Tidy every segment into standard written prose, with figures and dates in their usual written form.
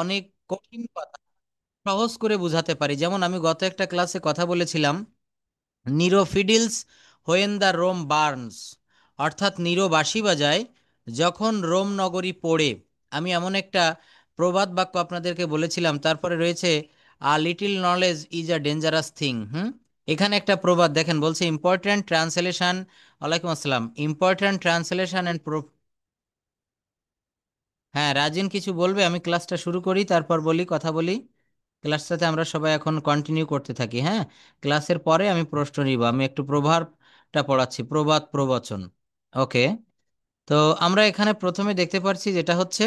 অনেক কঠিন কথা সহজ করে বোঝাতে পারি। যেমন আমি গত একটা ক্লাসে কথা বলেছিলাম, Nero fiddles when the Rome burns, অর্থাৎ নিরো বাঁশি বাজায় যখন রোম নগরী পোড়ে। আমি এমন একটা প্রবাদ বাক্য আপনাদেরকে বলেছিলাম। তারপরে রয়েছে a little knowledge is a dangerous thing. এখানে একটা প্রবাদ দেখেন, বলছে ইম্পর্ট্যান্ট ট্রান্সলেশন। ওয়ালাইকুম আসসালাম। Important translation and. হ্যাঁ, রাজিন কিছু বলবে? আমি ক্লাসটা শুরু করি, তারপর বলি, কথা বলি। ক্লাসটাতে আমরা সবাই এখন কন্টিনিউ করতে থাকি। হ্যাঁ, ক্লাসের পরে আমি প্রশ্ন নিব। আমি একটু প্রভাবটা পড়াচ্ছি, প্রবাদ প্রবচন। ওকে। তো আমরা এখানে প্রথমে দেখতে পাচ্ছি যেটা হচ্ছে,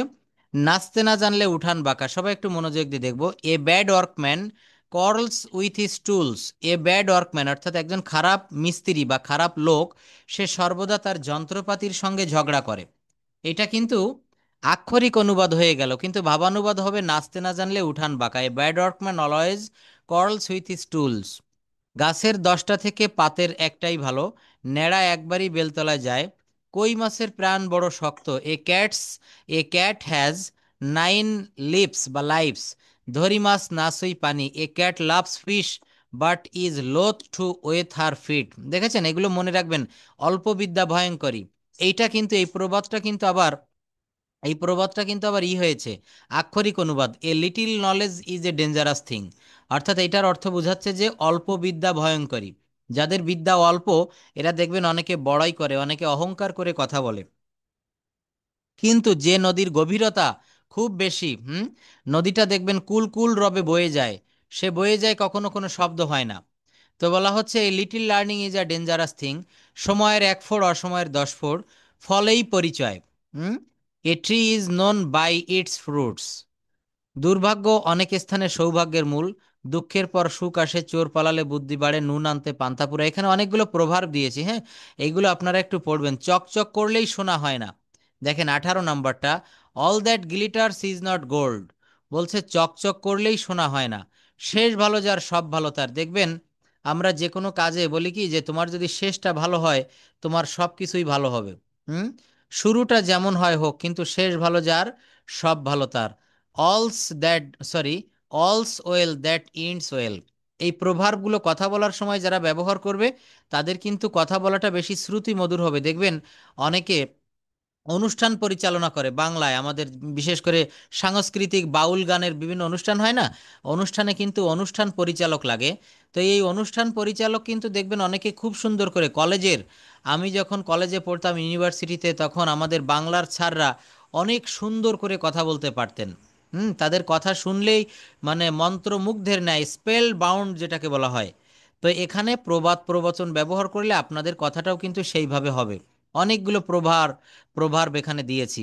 নাচতে না জানলে উঠান বাঁকা। সবাই একটু মনোযোগ দিয়ে দেখবো। A bad workman quarrels with his tools. A bad workman অর্থাৎ একজন খারাপ মিস্ত্রি বা খারাপ লোক, সে সর্বদা তার যন্ত্রপাতির সঙ্গে ঝগড়া করে। এটা কিন্তু আক্ষরিক অনুবাদ হয়ে গেল, কিন্তু ভাবানুবাদ হবে নাচতে না জানলে উঠান বাঁকা। A bad workman always quarrels with his tools. গাছের 10টা থেকে পাতের একটাই ভালো, ন্যাড়া একবারই বেলতলায় যায়। কই মাছের প্রাণ বড় শক্ত। এ ক্যাট হ্যাজ 9 লিপস বা লাইভস। ধরি মাছ না সই পানি। A cat loves fish but is loath to wet her feet. দেখেছেন, এগুলো মনে রাখবেন। অল্প বিদ্যা ভয়ঙ্করী। এইটা কিন্তু এই প্রবাদটা কিন্তু আবার হয়েছে আক্ষরিক অনুবাদ, a little knowledge is a dangerous thing. অর্থাৎ এটার অর্থ বোঝাচ্ছে যে অল্প বিদ্যা ভয়ঙ্করী। যাদের বিদ্যা অল্প, এরা দেখবেন অনেকে বড়াই করে, অনেকে অহংকার করে কথা বলে। কিন্তু যে নদীর গভীরতা খুব বেশি, নদীটা দেখবেন কুল কুল রবে বয়ে যায়। সে বয়ে যায়, কখনো কোনো শব্দ হয় না। তো বলা হচ্ছে এই little learning is a dangerous thing. সময়ের 1 ফোঁড় অসময়ের 10 ফোঁড়, ফলেই পরিচয়। Hmm a tree is known by its fruits. দুর্ভাগ্য অনেক স্থানে সৌভাগ্যের মূল। দুঃখের পর সুখ আসে, চোর পালালে বুদ্ধি বাড়ে, নুন আনতে পান্তা পুরা। এখানে অনেকগুলো প্রভাব দিয়েছি। হ্যাঁ, এইগুলো আপনারা একটু পড়বেন। চকচক করলেই সোনা হয় না। দেখেন 18 নম্বরটা, all that glitters is not gold. বলছে চকচক করলেই সোনা হয় না। শেষ ভালো যার সব ভালো তার। দেখবেন আমরা যে কোনো কাজে বলি কি, যে তোমার যদি শেষটা ভালো হয়, তোমার সব কিছুই ভালো হবে। হুম শুরুটা যেমন হয় হোক, কিন্তু শেষ ভালো যার সব ভালো তার। অলস that sorry all's well that ends well. এই প্রভাবগুলো কথা বলার সময় যারা ব্যবহার করবে, তাদের কিন্তু কথা বলাটা বেশি শ্রুতি মধুর হবে। দেখবেন অনেকে অনুষ্ঠান পরিচালনা করে বাংলায় আমাদের, বিশেষ করে সাংস্কৃতিক বাউল গানের বিভিন্ন অনুষ্ঠান হয় না, অনুষ্ঠানে কিন্তু অনুষ্ঠান পরিচালক লাগে। তো এই অনুষ্ঠান পরিচালক কিন্তু দেখবেন অনেকে খুব সুন্দর করে কলেজের, আমি যখন কলেজে পড়তাম ইউনিভার্সিটিতে, তখন আমাদের বাংলার স্যাররা অনেক সুন্দর করে কথা বলতে পারতেন। তাদের কথা শুনলেই মানে মন্ত্রমুগ্ধের ন্যায়, স্পেল বাউন্ড যেটাকে বলা হয়। তো এখানে প্রবাদ প্রবচন ব্যবহার করলে আপনাদের কথাটাও কিন্তু সেইভাবে হবে। অনেকগুলো প্রভাব এখানে দিয়েছি।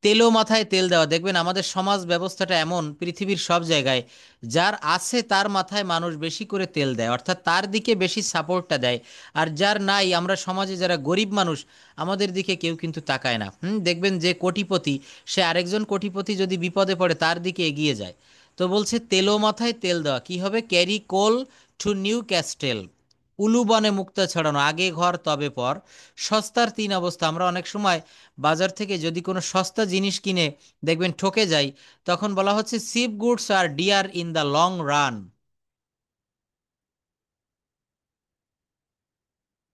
তেলো মাথায় তেল দেওয়া। দেখবেন আমাদের সমাজ ব্যবস্থাটা এমন পৃথিবীর সব জায়গায়, যার আছে তার মাথায় মানুষ বেশি করে তেল দেয়, অর্থাৎ তার দিকে বেশি সাপোর্টটা দেয়। আর যার নাই, আমরা সমাজে যারা গরিব মানুষ, আমাদের দিকে কেউ কিন্তু তাকায় না। দেখবেন যে কোটিপতি, সে আরেকজন কোটিপতি যদি বিপদে পড়ে তার দিকে এগিয়ে যায়। তো বলছে তেলো মাথায় তেল দেওয়া কি হবে, carry coal to Newcastle. উলু বনে মুক্তা ছড়ানো, আগে ঘর তবে পর। সস্তার 3 অবস্থা। আমরা অনেক সময় বাজার থেকে যদি কোনো সস্তা জিনিস কিনে দেখবেন ঠকে যাই, তখন বলা হচ্ছে cheap goods are dear in the long run.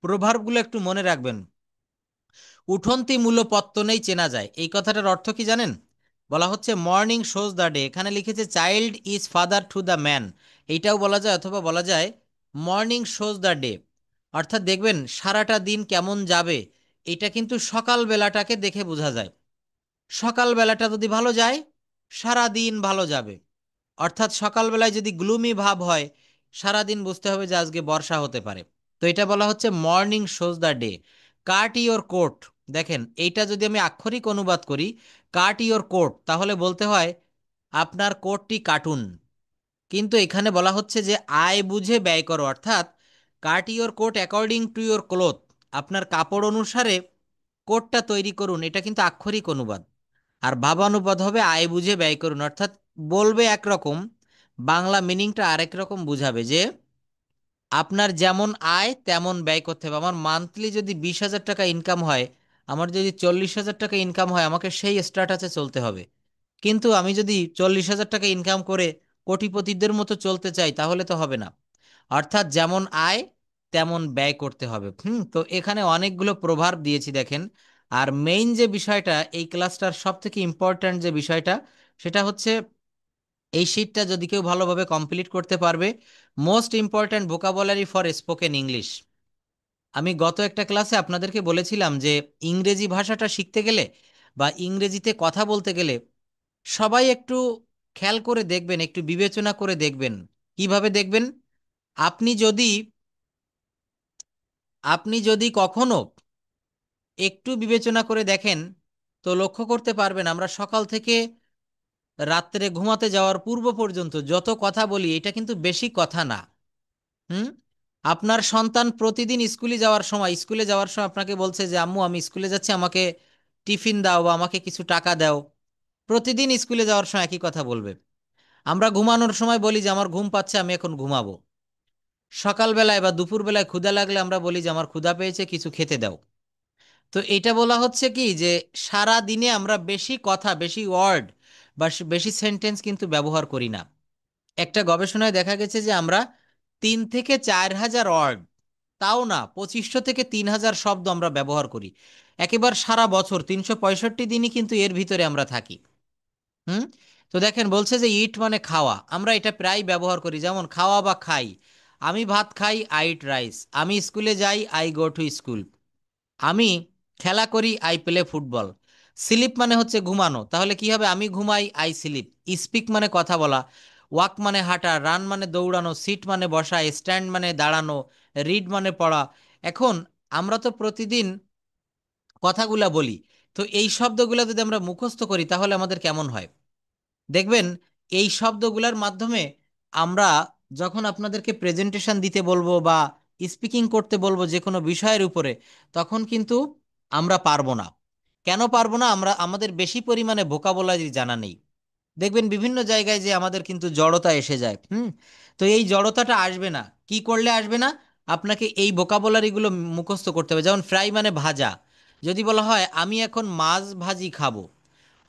প্রভাবগুলো একটু মনে রাখবেন। উঠন্তি মূল পত্তনেই চেনা যায়, এই কথাটার অর্থ কি জানেন? বলা হচ্ছে মর্নিং শোজ দ্য ডে। এখানে লিখেছে child is father to the man. এইটাও বলা যায়, অথবা বলা যায় মর্নিং শোজ দ্য ডে। অর্থাৎ দেখবেন সারাটা দিন কেমন যাবে, এটা কিন্তু সকাল বেলাটাকে দেখে বোঝা যায়। সকালবেলাটা যদি ভালো যায়, সারা দিন ভালো যাবে। অর্থাৎ সকালবেলায় যদি গ্লুমি ভাব হয়, সারা দিন বুঝতে হবে যে আজকে বর্ষা হতে পারে। তো এটা বলা হচ্ছে morning shows the day. Cut your coat. দেখেন এইটা যদি আমি আক্ষরিক অনুবাদ করি, কাট ইওর কোট, তাহলে বলতে হয় আপনার কোটটি কাটুন। কিন্তু এখানে বলা হচ্ছে যে আয় বুঝে ব্যয় করো, অর্থাৎ cut your coat according to your cloth. আপনার কাপড় অনুসারে কোটটা তৈরি করুন। এটা কিন্তু আক্ষরিক অনুবাদ। আর ভাবানুবাদ হবে আয় বুঝে ব্যয় করুন। অর্থাৎ বলবে একরকম, বাংলা মিনিংটা আরেক রকম বুঝাবে, যে আপনার যেমন আয় তেমন ব্যয় করতে হবে। আমার মান্থলি যদি 20,000 টাকা ইনকাম হয়, আমার যদি 40,000 টাকা ইনকাম হয়, আমাকে সেই স্ট্যাটাসে চলতে হবে। কিন্তু আমি যদি 40,000 টাকা ইনকাম করে কোটিপতিদের মতো চলতে চাই তাহলে তো হবে না। অর্থাৎ যেমন আয় তেমন ব্যয় করতে হবে। তো এখানে অনেকগুলো প্রভাব দিয়েছি দেখেন। আর মেইন যে বিষয়টা এই ক্লাসটার সব থেকে ইম্পর্ট্যান্ট যে বিষয়টা, সেটা হচ্ছে এই শীটটা যদি কেউ ভালোভাবে কমপ্লিট করতে পারবে, most important vocabulary for spoken English. আমি গত একটা ক্লাসে আপনাদেরকে বলেছিলাম যে ইংরেজি ভাষাটা শিখতে গেলে বা ইংরেজিতে কথা বলতে গেলে সবাই একটু খেয়াল করে দেখবেন, একটু বিবেচনা করে দেখবেন। কিভাবে দেখবেন? আপনি যদি আপনি যদি কখনো একটু বিবেচনা করে দেখেন, তো লক্ষ্য করতে পারবেন আমরা সকাল থেকে রাত্রে ঘুমাতে যাওয়ার পূর্ব পর্যন্ত যত কথা বলি এটা কিন্তু বেশি কথা না। হুম আপনার সন্তান প্রতিদিন স্কুলে যাওয়ার সময় আপনাকে বলছে যে আম্মু আমি স্কুলে যাচ্ছি, আমাকে টিফিন দাও বা আমাকে কিছু টাকা দাও। প্রতিদিন স্কুলে যাওয়ার সময় একই কথা বলবে। আমরা ঘুমানোর সময় বলি যে আমার ঘুম পাচ্ছে, আমি এখন ঘুমাবো। সকালবেলায় বা দুপুরবেলায় ক্ষুধা লাগলে আমরা বলি যে আমার ক্ষুধা পেয়েছে, কিছু খেতে দাও। তো এটা বলা হচ্ছে কি যে সারা দিনে আমরা বেশি কথা, বেশি ওয়ার্ড বা বেশি সেন্টেন্স কিন্তু ব্যবহার করি না। একটা গবেষণায় দেখা গেছে যে আমরা 3 থেকে 4 হাজার ওয়ার্ড, তাও না 2500 থেকে 3000 শব্দ আমরা ব্যবহার করি একেবারে সারা বছর 365 দিনই কিন্তু এর ভিতরে আমরা থাকি। হুম তো দেখেন বলছে যে ইট মানে খাওয়া, আমরা এটা প্রায় ব্যবহার করি, যেমন খাওয়া বা খাই। আমি ভাত খাই, আই ইট রাইস। আমি স্কুলে যাই, আই গো টু স্কুল। আমি খেলা করি, আই প্লে ফুটবল। স্লিপ মানে হচ্ছে ঘুমানো, তাহলে কি হবে? আমি ঘুমাই, আই স্লিপ। স্পিক মানে কথা বলা। ওয়াক মানে হাঁটা। রান মানে দৌড়ানো। সিট মানে বসা। স্ট্যান্ড মানে দাঁড়ানো। রিড মানে পড়া। এখন আমরা তো প্রতিদিন কথাগুলা বলি, তো এই শব্দগুলো যদি আমরা মুখস্থ করি তাহলে আমাদের কেমন হয় দেখবেন। এই শব্দগুলোর মাধ্যমে আমরা যখন আপনাদেরকে প্রেজেন্টেশন দিতে বলবো বা স্পিকিং করতে বলবো যে কোনো বিষয়ের উপরে, তখন কিন্তু আমরা পারবো না। কেন পারবো না? আমরা আমাদের বেশি পরিমাণে ভোকাবুলারি জানা নেই। দেখবেন বিভিন্ন জায়গায় যে আমাদের কিন্তু জড়তা এসে যায়। তো এই জড়তাটা আসবে না কি করলে আসবে না? আপনাকে এই ভোকাবুলারিগুলো মুখস্থ করতে হবে। যেমন ফ্রাই মানে ভাজা, যদি বলা হয় আমি এখন মাছ ভাজি খাবো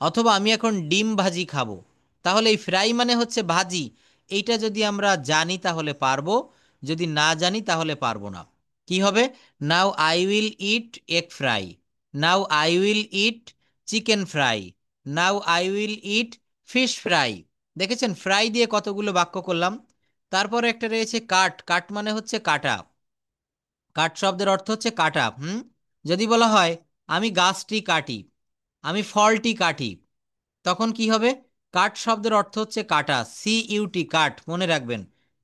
অথবা আমি এখন ডিম ভাজি খাবো, তাহলে এই ফ্রাই মানে হচ্ছে ভাজি। এইটা যদি আমরা জানি তাহলে পারবো, যদি না জানি তাহলে পারবো না। কি হবে? Now I will it egg fry. Now I will it chicken fry. Now I will it fish fry. দেখেছেন ফ্রাই দিয়ে কতগুলো বাক্য করলাম। তারপরে একটা রয়েছে কাট। কাট মানে হচ্ছে কাটা। কাট শব্দের অর্থ হচ্ছে কাটা। যদি বলা হয় আমি গাছটি কাটি, আমি ফলটি কাটি, তখন কি হবে? কাট শব্দের অর্থ হচ্ছে কাটা, CUT, কাট, মনে রাখবেন।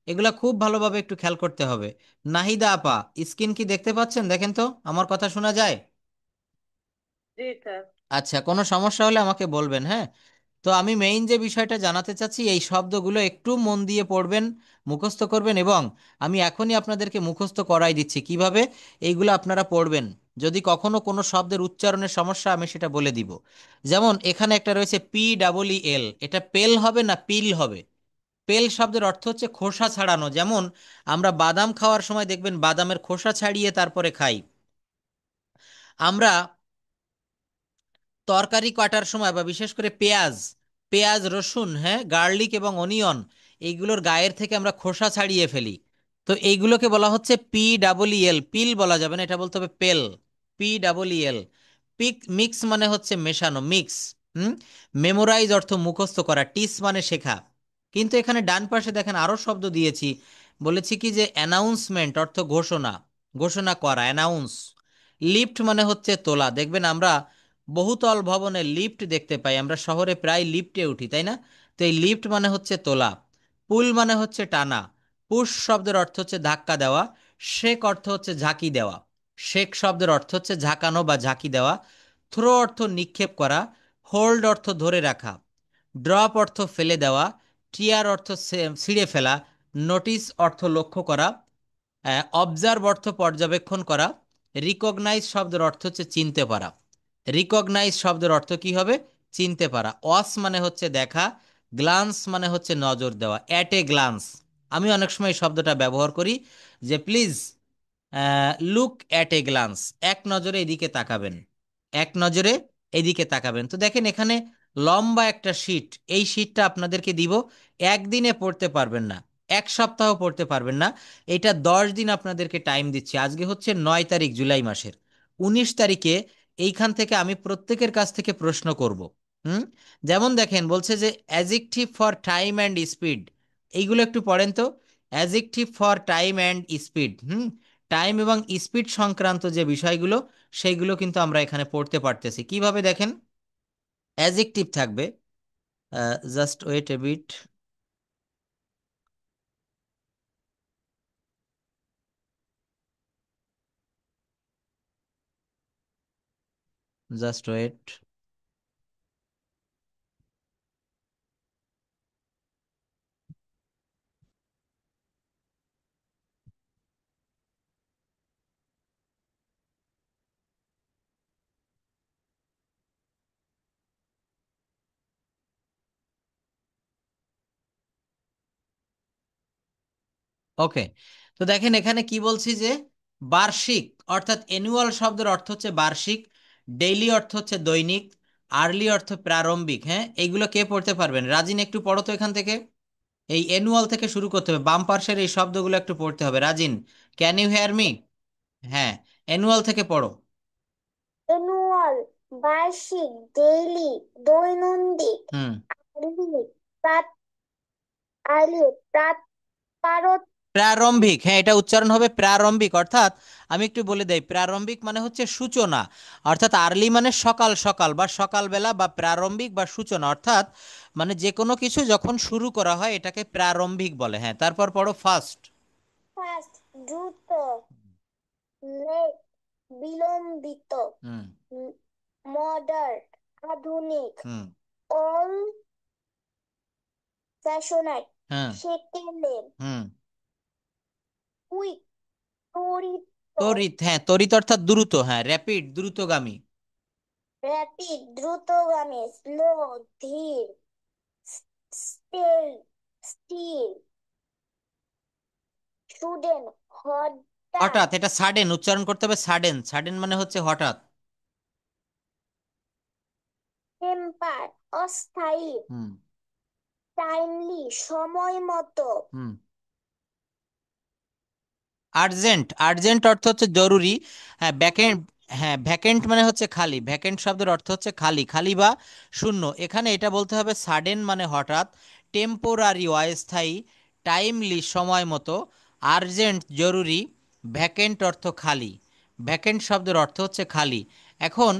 এগুলা খুব ভালোভাবে একটু খেয়াল করতে হবে। নাহিদা আপা, স্ক্রিন কি দেখতে পাচ্ছেন? দেখেন তো আমার কথা শোনা যায়? জি স্যার। আচ্ছা, কোনো সমস্যা হলে আমাকে বলবেন, হ্যাঁ। তো আমি মেইন যে বিষয়টা জানাতে চাচ্ছি, এই শব্দগুলো একটু মন দিয়ে পড়বেন, মুখস্থ করবেন, এবং আমি এখনই আপনাদেরকে মুখস্থ করাই দিচ্ছি কিভাবে এইগুলো আপনারা পড়বেন। যদি কখনো কোনো শব্দের উচ্চারণের সমস্যা, আমি সেটা বলে দিব। যেমন এখানে একটা রয়েছে PEEL, এটা পেল হবে না পিল হবে? পেল শব্দের অর্থ হচ্ছে খোসা ছাড়ানো। যেমন আমরা বাদাম খাওয়ার সময় দেখবেন বাদামের খোসা ছাড়িয়ে তারপরে খাই। আমরা তরকারি কাটার সময় বা বিশেষ করে পেঁয়াজ, পেঁয়াজ রসুন, হ্যাঁ, গার্লিক এবং অনিয়ন, এইগুলোর গায়ের থেকে আমরা খোসা ছাড়িয়ে ফেলি। তো এইগুলোকে বলা হচ্ছে PEEL। পিল বলা যাবে না, এটা বলতে হবে পেল। PEEL। মিক্স মানে হচ্ছে মেশানো, মিক্স। হুম মেমোরাইজ অর্থ মুখস্থ করা। টিস মানে শেখা। কিন্তু এখানে ডান পাশে দেখেন আরো শব্দ দিয়েছি। বলেছি কি যে অ্যানাউন্সমেন্ট অর্থ ঘোষণা, ঘোষণা করা, অ্যানাউন্স। লিফট মানে হচ্ছে তোলা। দেখবেন আমরা বহুতল ভবনে লিফট দেখতে পাই, আমরা শহরে প্রায় লিফটে উঠি, তাই না? তো এই লিফট মানে হচ্ছে তোলা। পুল মানে হচ্ছে টানা। পুশ শব্দের অর্থ হচ্ছে ধাক্কা দেওয়া। শেক অর্থ হচ্ছে ঝাঁকি দেওয়া। শেক শব্দের অর্থ হচ্ছে ঝাঁকানো বা ঝাঁকি দেওয়া। থ্রো অর্থ নিক্ষেপ করা। হোল্ড অর্থ ধরে রাখা। ড্রপ অর্থ ফেলে দেওয়া। টিয়ার অর্থ ছিঁড়ে ফেলা। নোটিস অর্থ লক্ষ্য করা। অবজার্ভ অর্থ পর্যবেক্ষণ করা। রিকগনাইজ শব্দের অর্থ হচ্ছে চিনতে পারা। রিকগনাইজ শব্দের অর্থ কি হবে? চিনতে পারা। ওয়াস মানে হচ্ছে দেখা। গ্লান্স মানে হচ্ছে নজর দেওয়া, অ্যাট এ গ্লান্স। আমি অনেক সময় এই শব্দটা ব্যবহার করি যে please look at a glance, এক নজরে এদিকে তাকাবেন, এক নজরে এদিকে তাকাবেন। তো দেখেন এখানে লম্বা একটা শীট, এই শীটটা আপনাদেরকে দিব। একদিনে পড়তে পারবেন না, এক সপ্তাহ পড়তে পারবেন না, এটা 10 দিন আপনাদেরকে টাইম দিচ্ছি। আজকে হচ্ছে 9 তারিখ জুলাই মাসের, 19 তারিখে এইখান থেকে আমি প্রত্যেকের কাছ থেকে প্রশ্ন করব। হুম। যেমন দেখেন বলছে যে adjective for time and speed, এইগুলো একটু পড়েন তো। Adjective for time and speed, time এবং স্পিড সংক্রান্ত যে বিষয়গুলো, সেইগুলো কিন্তু আমরা এখানে পড়তে পারতেছি কিভাবে দেখেন। অ্যাজেক্টিভ থাকবে, just wait a bit, just wait. Okay, তো দেখেন এখানে কি বলছি যে বার্ষিক, অর্থাৎ অ্যানুয়াল শব্দের অর্থ হচ্ছে বার্ষিক, ডেইলি অর্থ হচ্ছে দৈনিক, আর্লি অর্থ প্রারম্ভিক। হ্যাঁ, এইগুলো কে পড়তে পারবেন? রাজিন একটু পড়ো তো এখান থেকে। এই অ্যানুয়াল থেকে শুরু করতে হবে, বাম পার্শ্বের এই শব্দগুলো একটু পড়তে হবে। Rajin, can you hear me? হ্যাঁ, অ্যানুয়াল থেকে পড়ো। অ্যানুয়াল, বার্ষিক, ডেইলি, দৈনন্দিন, হুম। আর্লি, প্রাত আর্লি, পারদ। প্রারম্ভিক, হ্যাঁ এটা উচ্চারণ হবে প্রারম্ভিক, অর্থাৎ আমি একটু বলে দেই, প্রারম্ভিক মানে হচ্ছে সূচনা, অর্থাৎ আর্লি মানে সকাল সকাল বা সকালবেলা, বা প্রারম্ভিক বা সূচনা, অর্থাৎ মানে যে কোনো কিছু যখন শুরু করা হয় এটাকে প্রারম্ভিক বলে। হ্যাঁ, তারপর পড়ো ফার্স্ট। ফাস্ট, দ্রুত, লেট, বিলম্বিত, হুম। মডার্ন, আধুনিক, হুম। অল ফ্যাশনেট, হ্যাঁ। সেকেলে, হুম। কুইক, ত্বরিত, তড়িৎ, হ্যাঁ তড়িৎ অর্থাৎ দ্রুত, হ্যাঁ র্যাপিড দ্রুতগামী। র্যাপিড, দ্রুতগামী, স্লো, ধীর, স্টিল, স্টিল, স্টুডেন্ট, হঠাৎ, হঠাৎ, এটা সাডেন উচ্চারণ করতে হবে, সাডেন, সাডেন মানে হচ্ছে হঠাৎ। টেম্পার, অস্থায়ী, হুম। টাইমলি, সময় মতো, হুম। আর্জেন্ট, আর্জেন্ট অর্থ হচ্ছে জরুরি। হ্যাঁ ভ্যাকেন্ট, হ্যাঁ ভ্যাকেন্ট মানে হচ্ছে খালি, ভ্যাকেন্ট শব্দের অর্থ হচ্ছে খালি, খালি বা শূন্য। এখানে এটা বলতে হবে সাডেন মানে হঠাৎ, টেম্পোরারি অস্থায়ী, টাইমলি সময় মতো, আর্জেন্ট জরুরি, ভ্যাকেন্ট অর্থ খালি। ভ্যাকেন্ট শব্দের অর্থ হচ্ছে খালি। এখন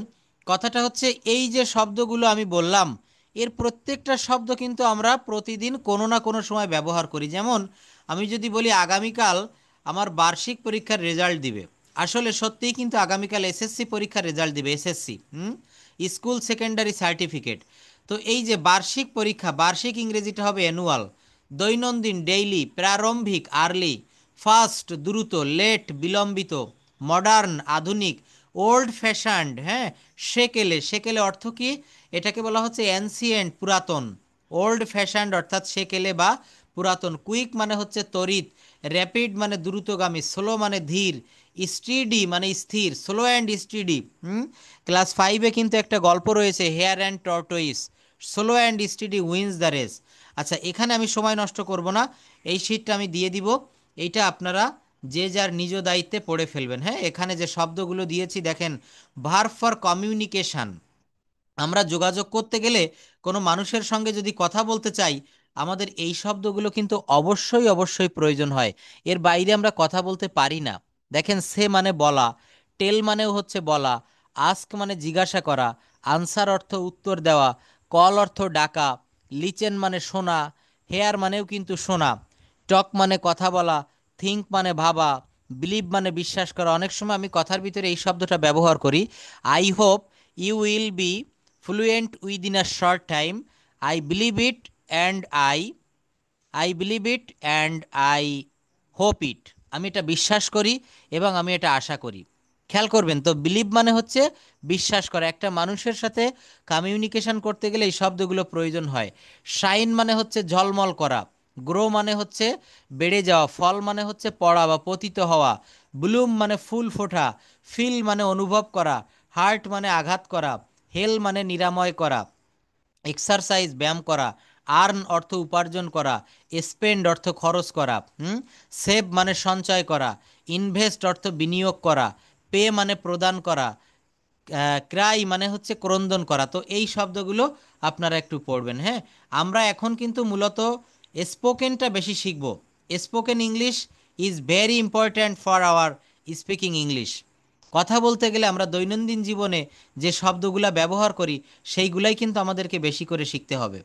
কথাটা হচ্ছে এই যে শব্দগুলো আমি বললাম, এর প্রত্যেকটা শব্দ কিন্তু আমরা প্রতিদিন কোনো না কোনো সময় ব্যবহার করি। যেমন আমি যদি বলি আগামীকাল আমার বার্ষিক পরীক্ষার রেজাল্ট দিবে, আসলে সত্যিই কিন্তু আগামীকাল এসএসসি পরীক্ষার রেজাল্ট দিবে, এসএসসি, স্কুল সেকেন্ডারি সার্টিফিকেট। তো এই যে বার্ষিক পরীক্ষা, বার্ষিক ইংরেজিটা হবে অ্যানুয়াল, দৈনন্দিন ডেইলি, প্রারম্ভিক আর্লি, ফাস্ট দ্রুত, লেট বিলম্বিত, মডার্ন আধুনিক, ওল্ড ফ্যাশনড, হ্যাঁ সেকেলে, সেকেলে অর্থ কি? এটাকে বলা হচ্ছে অ্যানসিয়েন্ট পুরাতন, ওল্ড ফ্যাশনড অর্থাৎ সেকেলে বা পুরাতন। কুইক মানে হচ্ছে তড়িৎ, র্যাপিড মানে দ্রুতগামী, স্লো মানে ধীর, স্টিডি মানে স্থির, স্লো অ্যান্ড স্টিডি। ক্লাস 5-এ কিন্তু একটা গল্প রয়েছে, hare and tortoise, slow and steady wins the race. আচ্ছা, এখানে আমি সময় নষ্ট করব না, এই শীটটা আমি দিয়ে দিব, এইটা আপনারা যে যার নিজ দায়িত্বে পড়ে ফেলবেন। হ্যাঁ, এখানে যে শব্দগুলো দিয়েছি দেখেন, ভার্ব ফর কমিউনিকেশন, আমরা যোগাযোগ করতে গেলে কোনো মানুষের সঙ্গে যদি কথা বলতে চাই, আমাদের এই শব্দগুলো কিন্তু অবশ্যই অবশ্যই প্রয়োজন হয়, এর বাইরে আমরা কথা বলতে পারি না। দেখেন, সে মানে বলা, টেল মানেও হচ্ছে বলা, আস্ক মানে জিজ্ঞাসা করা, আনসার অর্থ উত্তর দেওয়া, কল অর্থ ডাকা, লিচেন মানে শোনা, হেয়ার মানেও কিন্তু শোনা, টক মানে কথা বলা, থিঙ্ক মানে ভাবা, বিলিভ মানে বিশ্বাস করা। অনেক সময় আমি কথার ভিতরে এই শব্দটা ব্যবহার করি, I hope you will be fluent within a short time, I believe it and I believe it and I hope it, আমি এটা বিশ্বাস করি এবং আমি এটা আশা করি। খেয়াল করবেন তো, বিলিভ মানে হচ্ছে বিশ্বাস করা, একটা মানুষের সাথে কমিউনিকেশন করতে গেলে এই শব্দগুলো প্রয়োজন হয়। শাইন মানে হচ্ছে ঝলমল করা, গ্রো মানে হচ্ছে বেড়ে যাওয়া, ফল মানে হচ্ছে পড়া বা পতিত হওয়া, ব্লুম মানে ফুল ফোটা, ফিল মানে অনুভব করা, হার্ট মানে আঘাত করা, হেল মানে নিরাময় করা, এক্সারসাইজ ব্যায়াম করা, আর্ন অর্থ উপার্জন করা, স্পেন্ড অর্থ খরচ করা, সেভ মানে সঞ্চয় করা, ইনভেস্ট অর্থ বিনিয়োগ করা, পে মানে প্রদান করা, ক্রাই মানে হচ্ছে ক্রন্দন করা। তো এই শব্দগুলো আপনারা একটু পড়বেন। হ্যাঁ, আমরা এখন কিন্তু মূলত স্পোকেনটা বেশি শিখব। Spoken English is very important for our speaking English. কথা বলতে গেলে আমরা দৈনন্দিন জীবনে যে শব্দগুলা ব্যবহার করি সেইগুলাই কিন্তু আমাদেরকে বেশি করে শিখতে হবে।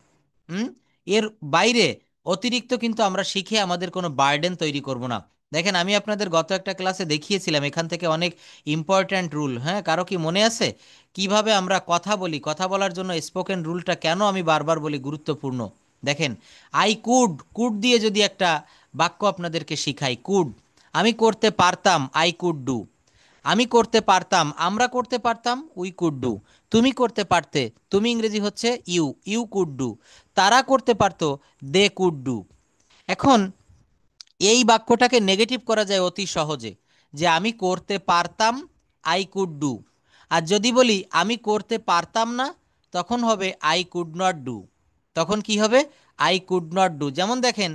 হুম এর বাইরে অতিরিক্ত কিন্তু আমরা শিখে আমাদের কোনো বার্ডেন তৈরি করব না। দেখেন, আমি আপনাদের গত একটা ক্লাসে দেখিয়েছিলাম এখান থেকে অনেক ইম্পর্ট্যান্ট রুল। হ্যাঁ, কারো কি মনে আছে কিভাবে আমরা কথা বলি? কথা বলার জন্য স্পোকেন রুলটা কেন আমি বারবার বলি গুরুত্বপূর্ণ। দেখেন, আই কুড, কুড দিয়ে যদি একটা বাক্য আপনাদেরকে শিখাই, কুড, আমি করতে পারতাম, আই কুড ডু। আমি করতে পারতাম, আমরা করতে পারতাম, উই কুড ডু। তুমি করতে পারতে, তুমি ইংরেজি হচ্ছে ইউ, ইউ কুড ডু। তারা করতে পারতো, দে কুড ডু। এখন এই বাক্যটাকে নেগেটিভ করা যায় অতি সহজে, যে আমি করতে পারতাম, আই কুড ডু। আর যদি বলি আমি করতে পারতাম না, তখন হবে আই কুড নট ডু। তখন কি হবে? I could not do. যেমন দেখেন,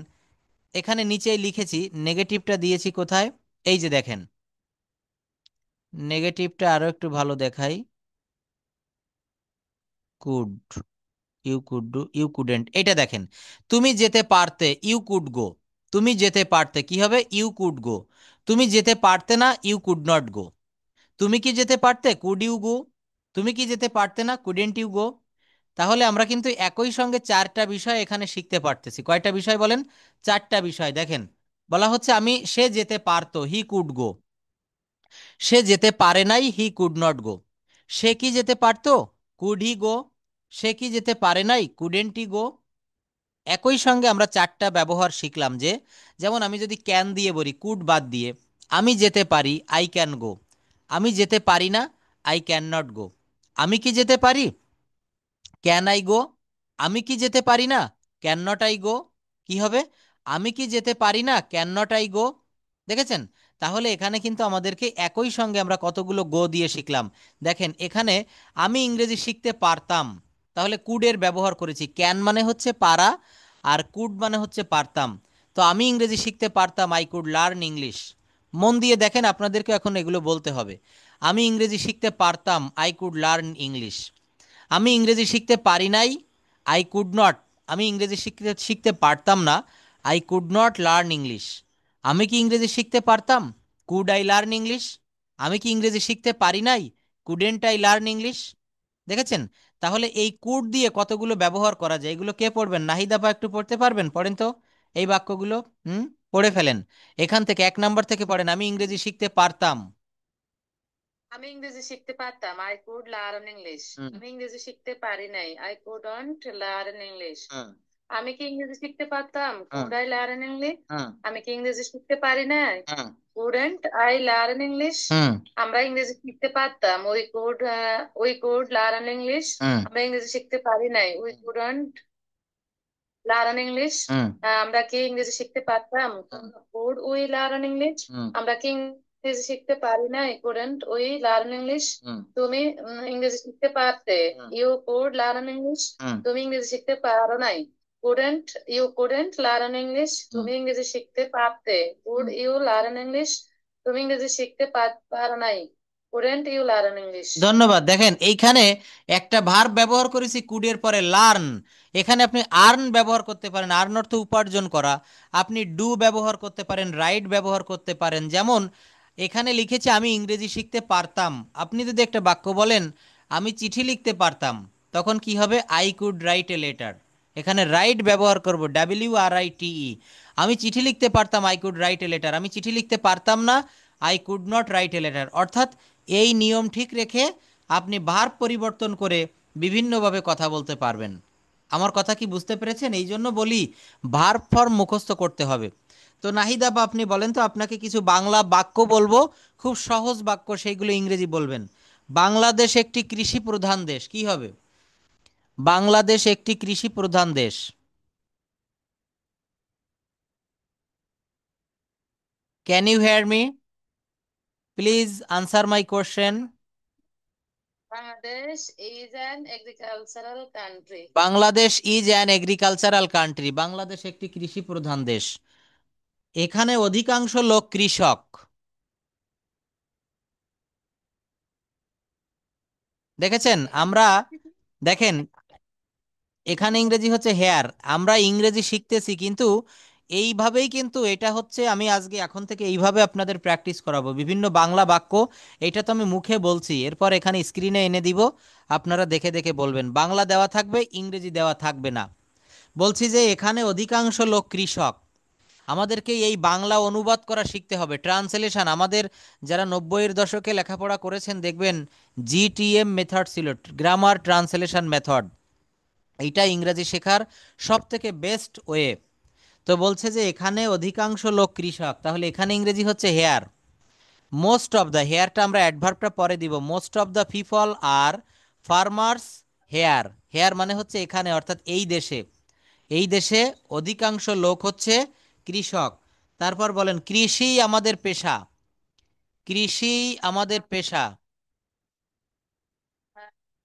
এখানে নিচেই লিখেছি, নেগেটিভটা দিয়েছি কোথায়? এই যে দেখেন, নেগেটিভটা আরো একটু ভালো দেখাই। Could, you could do, you couldn't. এটা দেখেন, তুমি যেতে পারতে, ইউ কুড গো। তুমি যেতে পারতে কি হবে? You could go. তুমি যেতে পারতে না, ইউ কুড নট গো। তুমি কি যেতে পারতে? Could you go. তুমি কি যেতে পারতে না? Couldn't you go. তাহলে আমরা কিন্তু একই সঙ্গে চারটা বিষয় এখানে শিখতে পারতেছি। কয়টা বিষয় বলেন? চারটা বিষয়। দেখেন, বলা হচ্ছে আমি, সে যেতে পারতো, হি কুড গো। সে যেতে পারে নাই, হি কুড নট গো। সে কি যেতে পারতো? কুড হি গো। সে কি যেতে পারে নাই? কুডেন্ট হি গো। একই সঙ্গে আমরা চারটা ব্যবহার শিখলাম, যে যেমন আমি যদি ক্যান দিয়ে বলি, কুড বাদ দিয়ে, আমি যেতে পারি, আই ক্যান গো। আমি যেতে পারি না, আই ক্যান নট গো। আমি কি যেতে পারি? Can I go. আমি কি যেতে পারি না? Can not I go. কি হবে? আমি কি যেতে পারি না? Can not I go. দেখেছেন? তাহলে এখানে কিন্তু আমাদেরকে একই সঙ্গে আমরা কতগুলো গো দিয়ে শিখলাম। দেখেন এখানে, আমি ইংরেজি শিখতে পারতাম, তাহলে কুডের ব্যবহার করেছি। ক্যান মানে হচ্ছে পারা, আর কুড মানে হচ্ছে পারতাম। তো আমি ইংরেজি শিখতে পারতাম, আই কুড লার্ন ইংলিশ। মন দিয়ে দেখেন, আপনাদেরকে এখন এগুলো বলতে হবে। আমি ইংরেজি শিখতে পারতাম, আই কুড লার্ন ইংলিশ। আমি ইংরেজি শিখতে পারি নাই, আই কুড নট। আমি ইংরেজি শিখতে শিখতে পারতাম না, I could not learn English. আমি কি ইংরেজি শিখতে পারতাম? Could I learn English. আমি কি ইংরেজি শিখতে পারি নাই? Couldn't I learn English. দেখেছেন? তাহলে এই কুড দিয়ে কতগুলো ব্যবহার করা যায়, এগুলো কে পড়বেন? নাহিদ আপা একটু পড়তে পারবেন? পড়েন তো এই বাক্যগুলো। হুম পড়ে ফেলেন। এখান থেকে 1 নম্বর থেকে পড়েন, আমি ইংরেজি শিখতে পারতাম। আমি ইংরেজি শিখতে পারতাম, আই কুড লার্ন ইংলিশ। হুম আমি ইংরেজি শিখতে পারি নাই, আই কুডন্ট লার্ন ইংলিশ। হুম আমি কি ইংরেজি শিখতে পারতাম? হুম কুড আই লার্ন ইংলিশ। হুম আমি কি ইংরেজি শিখতে পারি নাই? হুম কুডন্ট আই লার্ন ইংলিশ। হুম আমরা ইংরেজি শিখতে পারতাম, উই কুড লার্ন ইংলিশ। হুম আমরা ইংরেজি শিখতে পারি নাই, উই কুডন্ট লার্ন ইংলিশ। হুম আমরা কি ইংরেজি শিখতে পারতাম? হুম কুড উই লার্ন ইংলিশ। হুম আমরা কি ইংরেজি শিখতে পারি নাই? Couldn't we learn English. হুম তুমি ইংরেজি শিখতে পারতে, hmm you could learn English. হুম তুমি ইংরেজি শিখতে পারো নাই, couldn't you couldn't learn English. হুম তুমি ইংরেজি শিখতে পারতে, could hmm. You learn English. তুমি ইংরেজি শিখতে পারো নাই, কুডন্ট ইউ লার্ন ইংলিশ। ধন্যবাদ। দেখেন এইখানে একটা ভার্ব ব্যবহার করেছি কুডের পরে, লার্ন। এখানে আপনি আর্ন ব্যবহার করতে পারেন, আর্ন অর্থ উপার্জন করা। আপনি ডু ব্যবহার করতে পারেন, রাইট ব্যবহার করতে পারেন। যেমন এখানে লিখেছে আমি ইংরেজি শিখতে পারতাম। আপনি যদি একটা বাক্য বলেন, আমি চিঠি লিখতে পারতাম, তখন কি হবে? I could write a letter. এখানে রাইট ব্যবহার করব, WRITE। আমি চিঠি লিখতে পারতাম, I could write a letter. আমি চিঠি লিখতে পারতাম না, I could not write a letter. অর্থাৎ এই নিয়ম ঠিক রেখে আপনি ভার্ব পরিবর্তন করে বিভিন্নভাবে কথা বলতে পারবেন। আমার কথা কি বুঝতে পেরেছেন? এই জন্য বলি ভার্ব ফর্ম মুখস্থ করতে হবে। তো নাহিদা বা আপনি বলেন তো, আপনাকে কিছু বাংলা বাক্য বলবো, খুব সহজ বাক্য, সেইগুলো ইংরেজি বলবেন। বাংলাদেশ একটি কৃষি প্রধান দেশ, কি হবে? বাংলাদেশ একটি কৃষি প্রধান দেশ। Can you hear me? Please answer my question. Bangladesh is an agricultural country. Bangladesh is an agricultural country, Bangladesh একটি কৃষি প্রধান দেশ। এখানে অধিকাংশ লোক কৃষক। দেখেছেন আমরা, দেখেন এখানে ইংরেজি হচ্ছে হেয়ার। আমরা ইংরেজি শিখতেছি কিন্তু এইভাবেই, কিন্তু এটা হচ্ছে আমি আজকে এখন থেকে এইভাবে আপনাদের প্র্যাকটিস করাবো বিভিন্ন বাংলা বাক্য। এটা তো আমি মুখে বলছি, এরপর এখানে স্ক্রিনে এনে দিব, আপনারা দেখে দেখে বলবেন। বাংলা দেওয়া থাকবে, ইংরেজি দেওয়া থাকবে না। বলছি যে এখানে অধিকাংশ লোক কৃষক। আমাদেরকে এই বাংলা অনুবাদ করা শিখতে হবে, ট্রান্সলেশন। আমাদের যারা 90-এর দশকে লেখাপড়া করেছেন দেখবেন জিটিএম মেথড ছিল, গ্রামার ট্রান্সলেশন মেথড। এইটা ইংরেজি শেখার সব থেকে বেস্ট ওয়ে। তো বলছে যে এখানে অধিকাংশ লোক কৃষক, তাহলে এখানে ইংরেজি হচ্ছে হেয়ার। মোস্ট অফ দ্য, হেয়ারটা আমরা অ্যাডভার্বটা পরে দিব। Most of the people are farmers here. Here মানে হচ্ছে এখানে, অর্থাৎ এই দেশে। এই দেশে অধিকাংশ লোক হচ্ছে কৃষক। তারপর বলেন কৃষি আমাদের পেশা। কৃষি আমাদের পেশা।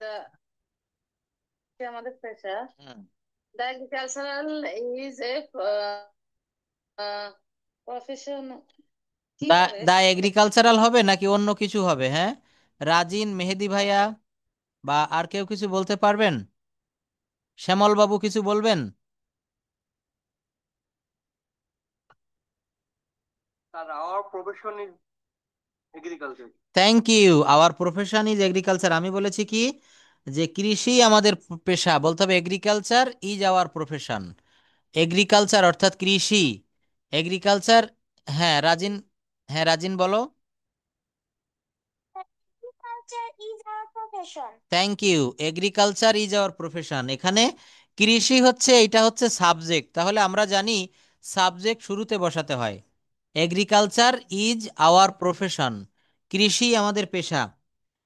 The আমাদের পেশা। হুম। The agricultural is a profession. কি দা হবে? দা এগ্রিকালচারাল হবে নাকি অন্য কিছু হবে? হ্যাঁ, রাজিন, মেহেদি ভাইয়া বা আর কেউ কিছু বলতে পারবেন? শ্যামল বাবু কিছু বলবেন? Sir, our profession is agriculture. Thank you. Our profession is agriculture. আমি বলেছি কি যে কৃষি আমাদের পেশা, বলতে হবে agriculture is our profession. Agriculture অর্থাৎ কৃষি, এগ্রিকালচার। হ্যাঁ রাজিন, হ্যাঁ রাজিন বলো। Agriculture is our profession. Thank you. Agriculture is our profession. এখানে কৃষি হচ্ছে, এটা হচ্ছে সাবজেক্ট, তাহলে আমরা জানি সাবজেক্ট শুরুতে বসাতে হয়। এগ্রিকালচার ইজ আওয়ার প্রফেশন, কৃষি আমাদের পেশা।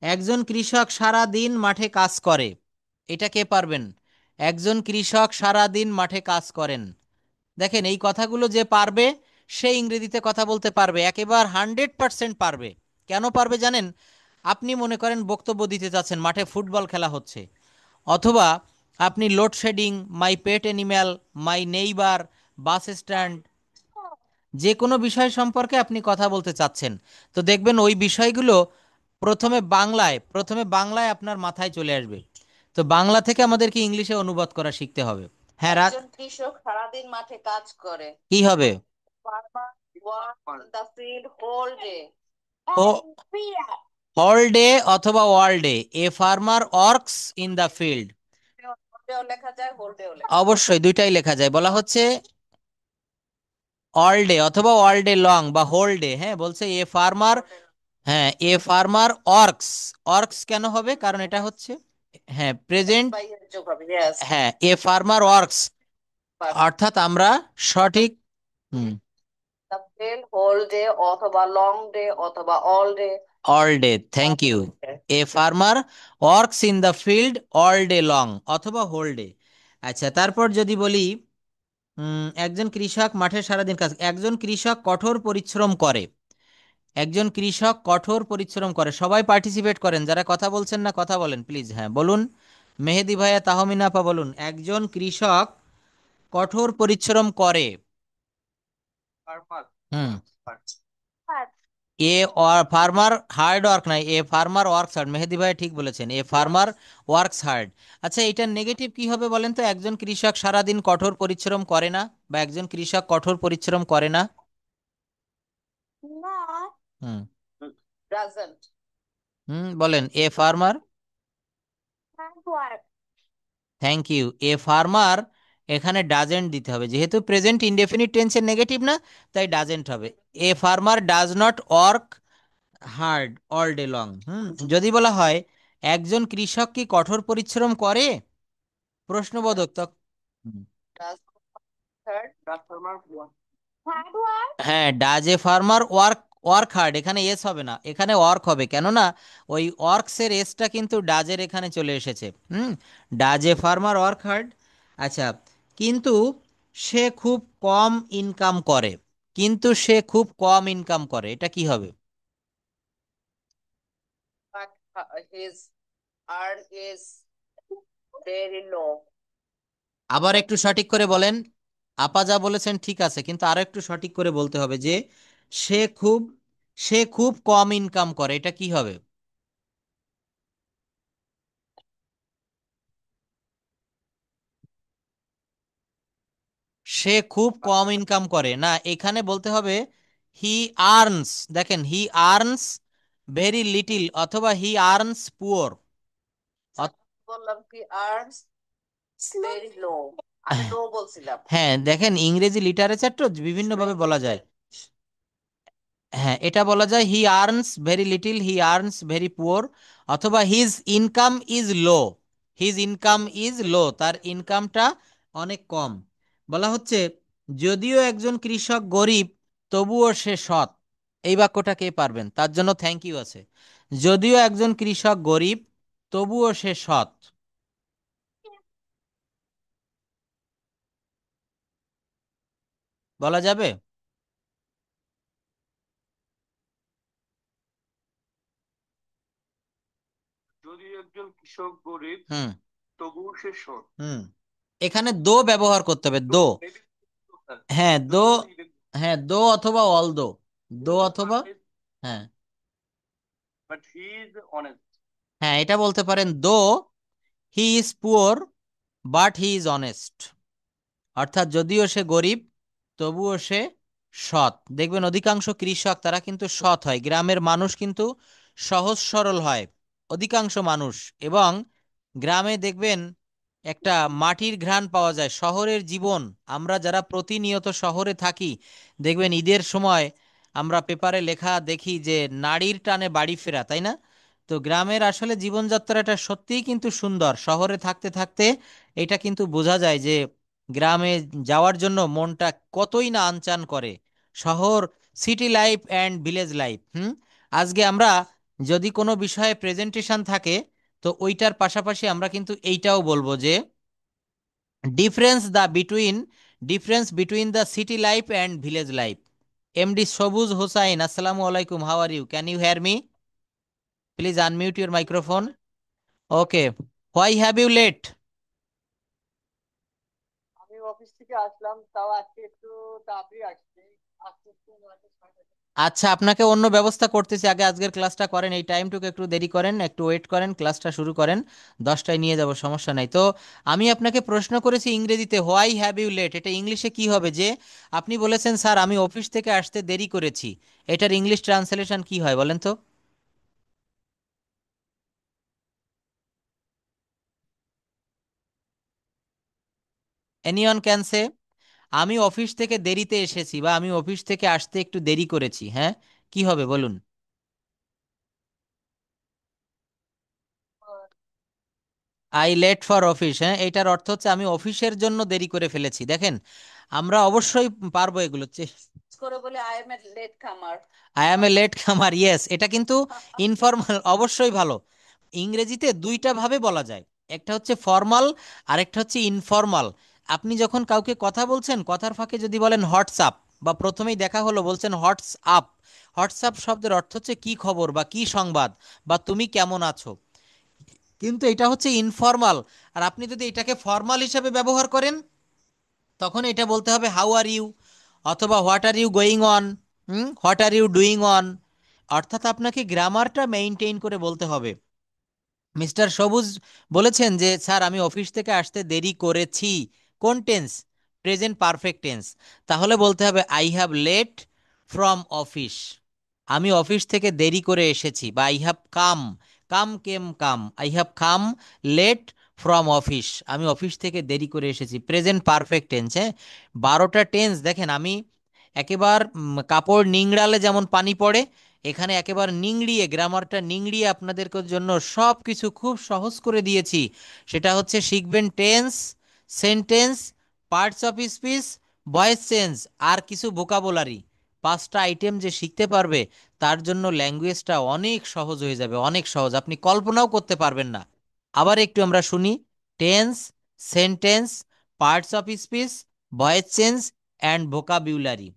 একজন কৃষক সারা দিন মাঠে কাজ করে। এটা কে পারবেন? একজন কৃষক সারা দিন মাঠে কাজ করেন। দেখেন এই কথাগুলো যে পারবে সে ইংরেজিতে কথা বলতে পারবে, একেবারে 100% পারবে। কেন পারবে জানেন? আপনি মনে করেন বক্তব্য দিতে চাচ্ছেন, মাঠে ফুটবল খেলা হচ্ছে, অথবা আপনি load shedding, my pet animal, my neighbour, bus stand, যে কোনো বিষয় সম্পর্কে আপনি কথা বলতে চাচ্ছেন। তো দেখবেন ওই বিষয়গুলো প্রথমে বাংলায় আপনার মাথায় চলে আসবে। তো বাংলা থেকে আমাদেরকে ইংলিশে অনুবাদ করা শিখতে হবে। হ্যাঁ একজন কৃষক সারাদিন মাঠে কাজ করে। কি হবে? Farmer work in the field whole day. Whole day অথবা all day. A farmer works in the field. ডেও লেখা যায়, হোল ডেও লেখা অবশ্যই দুইটাই লেখা যায়। বলা হচ্ছে অল ডে অথবা অল ডে লং বা হোল ডে। হ্যাঁ বলছে এ ফার্মার, হ্যাঁ এ ফার্মার ওয়ার্কস। ওয়ার্কস কেন হবে? কারণ এটা হচ্ছে, হ্যাঁ প্রেজেন্ট। বাই এর যোগ হবে, yes. হ্যাঁ এ ফার্মার ওয়ার্কস, অর্থাৎ আমরা সঠিক। হুম। The field whole day অথবা long day অথবা all day. All day, thank you. A farmer works in the field all day long অথবা হোল ডে। আচ্ছা, তারপর যদি বলি একজন কৃষক মাঠে সারাদিন কাজ, একজন কৃষক কঠোর পরিশ্রম করে। একজন কৃষক কঠোর পরিশ্রম করে। সবাই পার্টিসিপেট করেন, যারা কথা বলছেন না কথা বলেন প্লিজ। হ্যাঁ বলুন, মেহেদি ভাইয়া, তাহমিনা আপা বলুন। একজন কৃষক কঠোর পরিশ্রম করে। Farmer. Hmm. Farmer. A farmer hard work নাই, এ ফার্মার ওয়ার্কস হার্ড। মেহেদি ভাই ঠিক বলেছেন, এ ফার্মার ওয়ার্কস হার্ড। আচ্ছা এটার নেগেটিভ কি হবে বলেন তো? একজন কৃষক সারাদিন কঠোর পরিশ্রম করে না, বা একজন কৃষক কঠোর পরিশ্রম করে না। Not hmm. Doesn't. বলেন এ ফার্মার। hard work. থ্যাংক ইউ। এ ফার্মার, এখানে ডাজেন্ট দিতে হবে, যেহেতু প্রেজেন্ট ইনডেফিনিট টেন্সের নেগেটিভ না, তাই ডাজেন্ট হবে। A farmer does not work hard all day long. যদি বলা হয় একজন কৃষক কি কঠোর পরিশ্রম করে, প্রশ্নবোধক তো। হুম। Does third. Does farmer work? Hard work. হ্যাঁ, does a farmer work, work hard, এখানে এস হবে না, এখানে ওয়ার্ক হবে। কেননা ওই ওয়ার্কসের এসটা কিন্তু ডাজের এখানে চলে এসেছে। Does a farmer work hard. আচ্ছা, কিন্তু সে খুব কম ইনকাম করে। কিন্তু সে খুব কম ইনকাম করে, এটা কি হবে? But his earn is very low. আবার একটু সঠিক করে বলেন। আপা যা বলেছেন ঠিক আছে, কিন্তু আরো একটু সঠিক করে বলতে হবে যে সে খুব সে খুব কম ইনকাম করে, এটা কি হবে? সে খুব কম ইনকাম করে না, এখানে বলতে হবে হি আর্নস। দেখেন, হি আর্নস ভেরি লিটিল অথবা হি আর্নস পুয়ার। বললাম কি earns very low, আমি লো বলছিলাম। হ্যাঁ, দেখেন ইংরেজি লিটারেচার তো বিভিন্নভাবে বলা যায়। হ্যাঁ, এটা বলা যায় he earns very little, he earns very poor, অথবা his income is low. His income is low, তার ইনকামটা অনেক কম। বলা হচ্ছে যদিও একজন কৃষক গরিব তবুও সে সৎ। এই বাক্যটা কে পারবেন? তার জন্য থ্যাংক ইউ আছে। যদিও একজন কৃষক গরিব তবুও সে সৎ। বলা যাবে? যদি একজন কৃষক গরিব হুম তবুও সে সৎ। হুম এখানে দো ব্যবহার করতে হবে, তো দো। maybe হ্যাঁ, দো। যদিও হ্যাঁ, দো অথবা অল দো। দো অথবা, হ্যাঁ বাট হি ইজ অনেস্ট। হ্যাঁ, এটা বলতে পারেন দো he is poor but he is honest. অর্থাৎ যদিও সে গরিব তবুও সে সৎ। দেখবেন অধিকাংশ কৃষক তারা কিন্তু সৎ হয়, গ্রামের মানুষ কিন্তু সহজ সরল হয় অধিকাংশ মানুষ। এবং গ্রামে দেখবেন একটা মাটির ঘ্রাণ পাওয়া যায়। শহরের জীবন, আমরা যারা প্রতিনিয়ত শহরে থাকি, দেখবেন ঈদের সময় আমরা পেপারে লেখা দেখি যে নারীর টানে বাড়ি ফেরা, তাই না? তো গ্রামের আসলে জীবনযাত্রাটা সত্যিই কিন্তু সুন্দর। শহরে থাকতে থাকতে এটা কিন্তু বোঝা যায় যে গ্রামে যাওয়ার জন্য মনটা কতই না আনচান করে। শহর, city life and village life. আজকে আমরা যদি কোনো বিষয়ে প্রেজেন্টেশন থাকে, তো ওইটার পাশাপাশি আমরা কিন্তু এইটাও বলবো যে difference the between difference between the city life and village life. MD Sabuj Hossain, আসসালামু আলাইকুম, how are you, can you hear me? Please unmute your microphone. Okay, why have you late? আমি অফিস থেকে আসলাম, তাও আজকে একটু তাড়াতাড়ি আসছি। আজকে একটু রাতে 6টা। আচ্ছা, আপনাকে অন্য ব্যবস্থা করতেছি, আগে আজকের ক্লাসটা করেন, এই টাইমটুকু একটু দেরি করেন, একটু ওয়েট করেন, ক্লাসটা শুরু করেন। 10টায় নিয়ে যাব, সমস্যা নাই তো। আমি আপনাকে প্রশ্ন করেছি ইংরেজিতে হোয়াই হ্যাভ ইউ লেট, এটা ইংলিশে কি হবে? যে আপনি বলেছেন স্যার আমি অফিস থেকে আসতে দেরি করেছি, এটার ইংলিশ ট্রান্সলেশন কি হয় বলেন তো? Anyone can say? আমি অফিস থেকে দেরিতে এসেছি বা আমি অফিস থেকে আসতে একটু দেরি করেছি, হ্যাঁ, কি হবে বলুন? আই লেট ফর অফিস, হ্যাঁ, এটার অর্থ হচ্ছে আমি অফিসের জন্য দেরি করে ফেলেছি। দেখেন আমরা অবশ্যই পারবো এগুলো। করে বলে আই এম এ লেট কামার। আই অ্যাম এ লেট কামার, ইয়েস, এটা কিন্তু ইনফর্মাল, অবশ্যই ভালো। ইংরেজিতে দুইটা ভাবে বলা যায়, একটা হচ্ছে ফর্মাল আর একটা হচ্ছে ইনফর্মাল। আপনি যখন কাউকে কথা বলছেন, কথার ফাঁকে যদি বলেন হোয়াটসঅ্যাপ, বা প্রথমেই দেখা হলো বলছেন হোয়াটসঅ্যাপ, হোয়াটসঅ্যাপ শব্দের অর্থ হচ্ছে কি খবর বা কি সংবাদ বা তুমি কেমন আছো। কিন্তু এটা হচ্ছে ইনফর্মাল। আর আপনি যদি এটাকে ফর্মাল হিসেবে ব্যবহার করেন, তখন এটা বলতে হবে হাউ আর ইউ, অথবা what are you going on, what are you doing on. অর্থাৎ আপনাকে গ্রামারটা মেইনটেইন করে বলতে হবে। মিস্টার সবুজ বলেছেন যে স্যার আমি অফিস থেকে আসতে দেরি করেছি, কোন টেন্স? Present perfect tense. তাহলে বলতে হবে I have late from office, আমি অফিস থেকে দেরি করে এসেছি, বা I have come, come, I have come late from office, আমি অফিস থেকে দেরি করে এসেছি, প্রেজেন্ট পারফেক্ট টেন্স। হ্যাঁ, 12টা টেন্স। দেখেন আমি একেবার কাপড় নিংড়ালে যেমন পানি পড়ে, এখানে একেবারে নিংড়িয়ে, গ্রামারটা নিংড়িয়ে আপনাদের জন্য সব কিছু খুব সহজ করে দিয়েছি। সেটা হচ্ছে শিখবেন tense, sentence, parts of speech, voice change, আর কিছু ভোকাবুলারি। 5টা আইটেম যে শিখতে পারবে, তার জন্য ল্যাঙ্গুয়েজটা অনেক সহজ হয়ে যাবে, অনেক সহজ, আপনি কল্পনাও করতে পারবেন না। আবার একটু আমরা শুনি। Tense, sentence, parts of speech, voice change and vocabulary.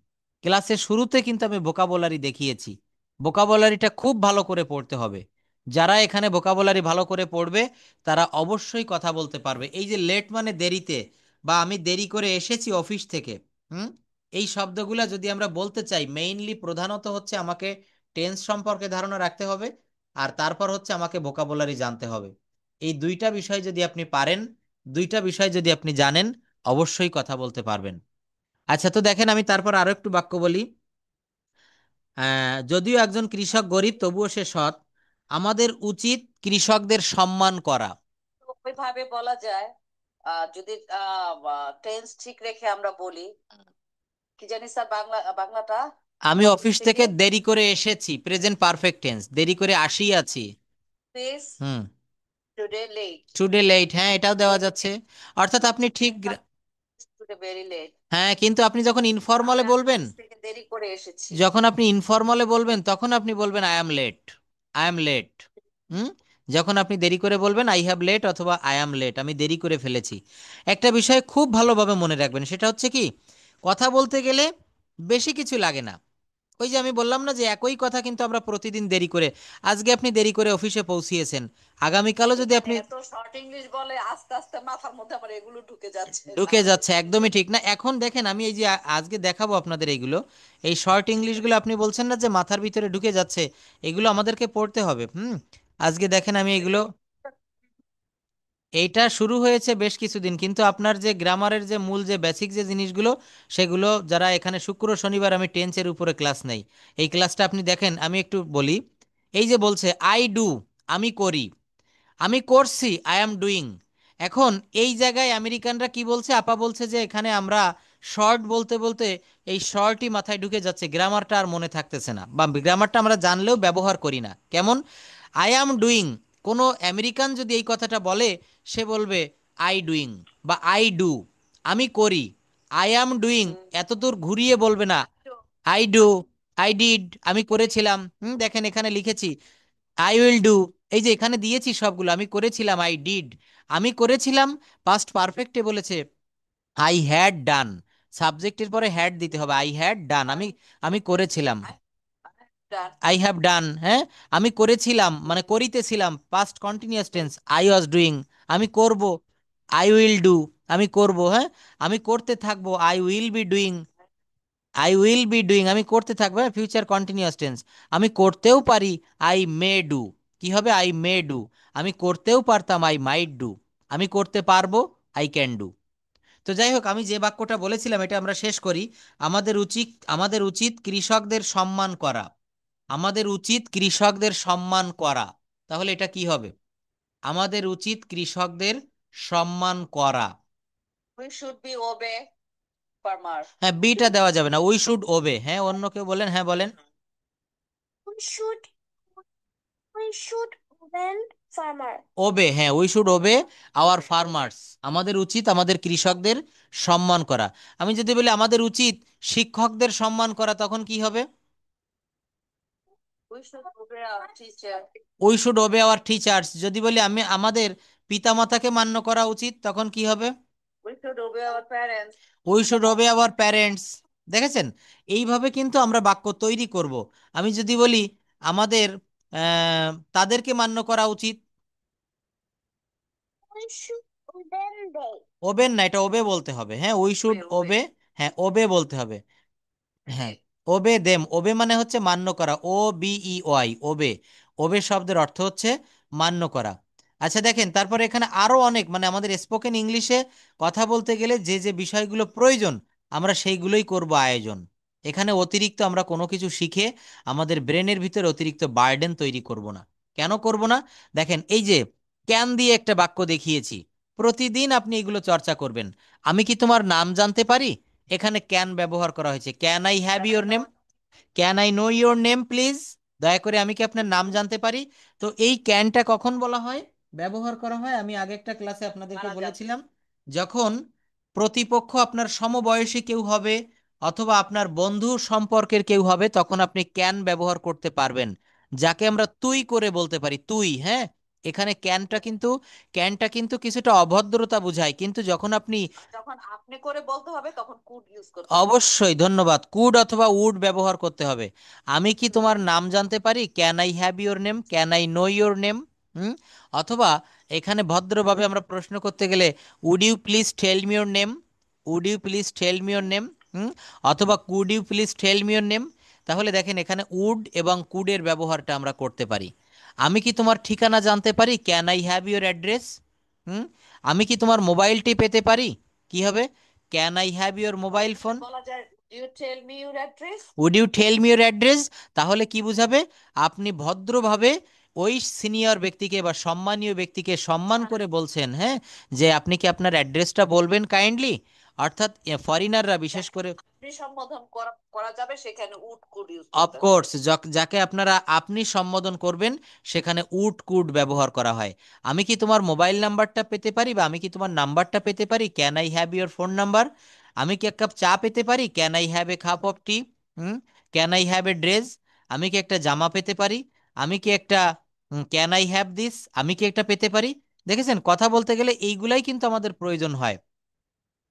ক্লাসের শুরুতে কিন্তু আমি ভোকাবুলারি দেখিয়েছি, ভোকাবুলারিটা খুব ভালো করে পড়তে হবে। যারা এখানে ভোকাবুলারি ভালো করে পড়বে তারা অবশ্যই কথা বলতে পারবে। এই যে লেট মানে দেরিতে, বা আমি দেরি করে এসেছি অফিস থেকে, হুম, এই শব্দগুলা যদি আমরা বলতে চাই, মেইনলি প্রধানত হচ্ছে আমাকে টেন্স সম্পর্কে ধারণা রাখতে হবে, আর তারপর হচ্ছে আমাকে ভোকাবুলারি জানতে হবে। এই দুইটা বিষয় যদি আপনি পারেন, দুইটা বিষয় যদি আপনি জানেন, অবশ্যই কথা বলতে পারবেন। আচ্ছা, তো দেখেন আমি তারপর আরো একটু বাক্য বলি। যদিও একজন কৃষক গরিব তবুও সে সৎ, আমাদের উচিত কৃষকদের সম্মান করা। তো ওইভাবে বলা যায়, যদি টেন্স ঠিক রেখে আমরা বলি, কি জানি স্যার বাংলাটা আমি অফিস অফিস থেকে থেকে দেরি করে এসেছি, প্রেজেন্ট পারফেক্ট টেন্স, দেরি করে আসিয়াছি। Please hmm, today late, today late, হ্যাঁ এটাও দেওয়া যাচ্ছে। অর্থাৎ আপনি ঠিক টুডে ভেরি লেট, হ্যাঁ, কিন্তু আপনি যখন আমি ইনফর্মালে বলবেন, অফিস থেকে দেরি করে এসেছি। যখন আপনি ইনফর্মালে বলবেন তখন আপনি বলবেন I am late, I am late. হুম, যখন আপনি দেরি করে বলবেন আই হ্যাভ লেট অথবা আই অ্যাম লেট, আমি দেরি করে ফেলেছি। একটা বিষয় খুব ভালোভাবে মনে রাখবেন, সেটা হচ্ছে কি, কথা বলতে গেলে বেশি কিছু লাগে না। ওই যে আমি বললাম না যে একই কথা কিন্তু আমরা প্রতিদিন দেরি করে, আজকে আপনি দেরি করে অফিসে পৌঁছিয়েছেন, আগামীকালও যদি এখানে আপনি এত শর্ট ইংলিশ বলে, আস্তে আস্তে মাথার মধ্যে আমার এগুলো ঢুকে যাচ্ছে, ঢুকে যাচ্ছে, একদমই ঠিক না। এখন দেখেন আমি এই যে আজকে দেখাবো আপনাদের এইগুলো, এই শর্ট ইংলিশগুলো আপনি বলছেন না যে মাথার ভিতরে ঢুকে যাচ্ছে, এগুলো আমাদেরকে পড়তে হবে। হুম, আজকে দেখেন আমি এগুলো, এইটা শুরু হয়েছে বেশ কিছুদিন, কিন্তু আপনার যে গ্রামারের যে মূল যে বেসিক যে জিনিসগুলো, সেগুলো যারা এখানে শুক্র শনিবার আমি টেন্সের উপরে ক্লাস নেই, এই ক্লাসটা আপনি দেখেন। আমি একটু বলি, এই যে বলছে আই ডু, আমি করি, আমি করছি, আই অ্যাম ডুইং। এখন এই জায়গায় আমেরিকানরা কি বলছে, আপা বলছে যে এখানে আমরা শর্ট বলতে বলতে এই শর্টই মাথায় ঢুকে যাচ্ছে, গ্রামারটা আর মনে থাকতেছে না, বা গ্রামারটা আমরা জানলেও ব্যবহার করি না। কেমন, আই অ্যাম ডুইং, কোনো আমেরিকান যদি এই কথাটা বলে, সে বলবে আই ডুইং বা আই ডু, আমি করি। আই অ্যাম ডুইং এত দূর ঘুরিয়ে বলবে না, আই ডু, আই ডিড, আমি করেছিলাম। দেখেন এখানে লিখেছি আই উইল ডু, এই যে এখানে দিয়েছি সবগুলো, আমি করেছিলাম, আই ডিড, আমি করেছিলাম, পাস্ট পারফেক্টে বলেছে আই হ্যাড ডান, সাবজেক্টের পরে হ্যাড দিতে হবে, আই হ্যাড ডান, আমি আমি করেছিলাম, আই হ্যাভ ডান, হ্যাঁ, আমি করেছিলাম মানে করিতেছিলাম, past continuous tense, I was doing, আমি করব, আই উইল ডু, আমি করব, হ্যাঁ, আমি করতে থাকবো, I will be doing, I will be doing, আমি করতে থাকবো, ফিউচার কন্টিনিউয়াস টেন্স, আমি করতেও পারি, আই মে ডু, কি হবে, আই মে ডু, আমি করতেও পারতাম, আই মাইট ডু, আমি করতে পারবো, আই ক্যান ডু। তো যাই হোক, আমি যে বাক্যটা বলেছিলাম এটা আমরা শেষ করি। আমাদের উচিত কৃষকদের সম্মান করা, আমাদের উচিত কৃষকদের সম্মান করা। তাহলে এটা কি হবে, আমাদের উচিত কৃষকদের সম্মান করা। We should be obey farmer. হ্যাঁ, বিটা দেওয়া যাবে না, উই শুড ওবে। হ্যাঁ, অন্য কেউ বলেন, হ্যাঁ বলেন। We should we should obey farmer. ওবে, হ্যাঁ, উই শুড ওবে আওয়ার ফার্মার্স, আমাদের উচিত আমাদের কৃষকদের সম্মান করা। আমি যদি বলি আমাদের উচিত শিক্ষকদের সম্মান করা, তখন কি হবে, we should ওবে our teacher. We should ওবে our teachers. যদি বলি আমি আমাদের পিতামাতাকে মান্য করা উচিত, তখন কি হবে, we should ওবে our parents. We should ওবে our parents. দেখেছেন, এইভাবে কিন্তু আমরা বাক্য তৈরি করব। আমি যদি বলি আমাদের তাদেরকে মান্য করা উচিত, We should obey them. Oben না, এটা ওবে বলতে হবে, হ্যাঁ, উই শুড ওবে ওবে ওবে, হ্যাঁ ওবে বলতে হবে। হ্যাঁ, ওবে দেম, ওবে মানে হচ্ছে মান্য করা, ও বি ই ওয়াই, ওবে, ওবে শব্দের অর্থ হচ্ছে মান্য করা। আচ্ছা দেখেন, তারপরে এখানে আরো অনেক, মানে আমাদের স্পোকেন ইংলিশে কথা বলতে গেলে যে যে বিষয়গুলো প্রয়োজন, আমরা সেইগুলোই করব আয়োজন। এখানে অতিরিক্ত আমরা কোনো কিছু শিখে আমাদের ব্রেনের ভিতরে অতিরিক্ত বার্ডেন তৈরি করব না। কেন করব না, দেখেন এই যে ক্যান দিয়ে একটা বাক্য দেখিয়েছি, প্রতিদিন আপনি এগুলো চর্চা করবেন। আমি কি তোমার নাম জানতে পারি, এখানে ক্যান ব্যবহার করা হয়েছে, can I have your name, can I know your name please, দয়া করে আমি কি আপনার নাম জানতে পারি। তো এই ক্যানটা কখন বলা হয়, ব্যবহার করা হয়, আমি আগে একটা ক্লাসে আপনাদেরকে মারা যাবে। বলেছিলাম, যখন প্রতিপক্ষ আপনার সমবয়সী কেউ হবে অথবা আপনার বন্ধু সম্পর্কের কেউ হবে, তখন আপনি ক্যান ব্যবহার করতে পারবেন, যাকে আমরা তুই করে বলতে পারি, তুই, হ্যাঁ, এখানে ক্যানটা কিন্তু কিছুটা অভদ্রতা বোঝায়, কিন্তু যখন আপনি যখন আপনি করে বলতে হবে তখন কুড ইউজ করতে হবে। অবশ্যই ধন্যবাদ, কুড অথবা উড ব্যবহার করতে হবে। আমি কি তোমার নাম জানতে পারি? Can I have your name, can I know your name? Hmm. অথবা এখানে ভদ্রভাবে আমরা প্রশ্ন করতে গেলে would you please tell me your name, would you please tell me your name. Hmm. অথবা could you please tell me your name. তাহলে দেখেন এখানে উড এবং কুডের ব্যবহারটা আমরা করতে পারি। আমি কি তোমার ঠিকানা জানতে পারি? Can I have your address? Hmm. আমি কি তোমার মোবাইলটি পেতে পারি? কি হবে? Can I have your mobile phone? বলা যায় you tell me your address. Would you tell me your address? তাহলে কি বুঝাবে? আপনি ভদ্রভাবে ওই সিনিয়র ব্যক্তিকে বা সম্মানীয় ব্যক্তিকে সম্মান করে বলছেন, হ্যাঁ, যে আপনি কি আপনার অ্যাড্রেসটা বলবেন কাইন্ডলি। অর্থাৎ ফরেনাররা বিশেষ করে আপনি সম্বোধন করা করা যাবে, সেখানে উড কুড ইউজ করতে হবে। অফকোর্স যাকে আপনারা আপনি সম্বোধন করবেন সেখানে উড কুড ব্যবহার করা হয়। আমি কি তোমার মোবাইল নাম্বারটা পেতে পারি, বা আমি কি তোমার নাম্বারটা পেতে পারি? Can I have your phone number? আমি কি এক কাপ চা পেতে পারি? Can I have a cup of T? Hmm. Can I have a dress? আমি কি একটা জামা পেতে পারি? আমি কি একটা ক্যান আই হ্যাভ দিস? আমি কি একটা পেতে পারি? দেখেছেন, কথা বলতে গেলে এইগুলাই কিন্তু আমাদের প্রয়োজন হয়।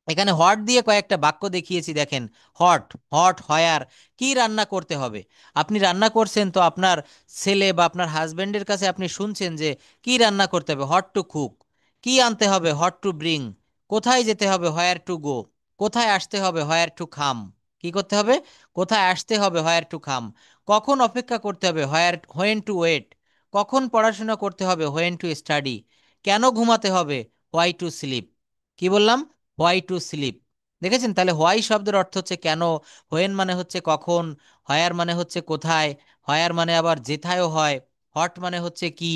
এখানে হট দিয়ে কয়েকটা বাক্য দেখিয়েছি, দেখেন। হট, হট হয়ার, কি রান্না করতে হবে। আপনি রান্না করছেন, তো আপনার ছেলে বা আপনার হাজবেন্ডের কাছে আপনি শুনছেন যে কি রান্না করতে হবে, হট টু কুক। কি আনতে হবে, হট টু ব্রিং। কোথায় যেতে হবে, হোয়ার টু গো। কোথায় আসতে হবে, হোয়ার টু খাম। কি করতে হবে? কোথায় আসতে হবে, হোয়ার টু খাম। কখন অপেক্ষা করতে হবে, হোয়েন টু ওয়েট। কখন পড়াশোনা করতে হবে, হোয়েন টু স্টাডি। কেন ঘুমাতে হবে, হোয়াই টু স্লিপ। কি বললাম? Why to sleep. দেখেছেন, তাহলে হোয়াই শব্দের অর্থ হচ্ছে কেন, হোয়েন মানে হচ্ছে কখন, হয়ার মানে হচ্ছে কোথায়, হয়ার মানে আবার যেথায়ও হয়, হট মানে হচ্ছে কি।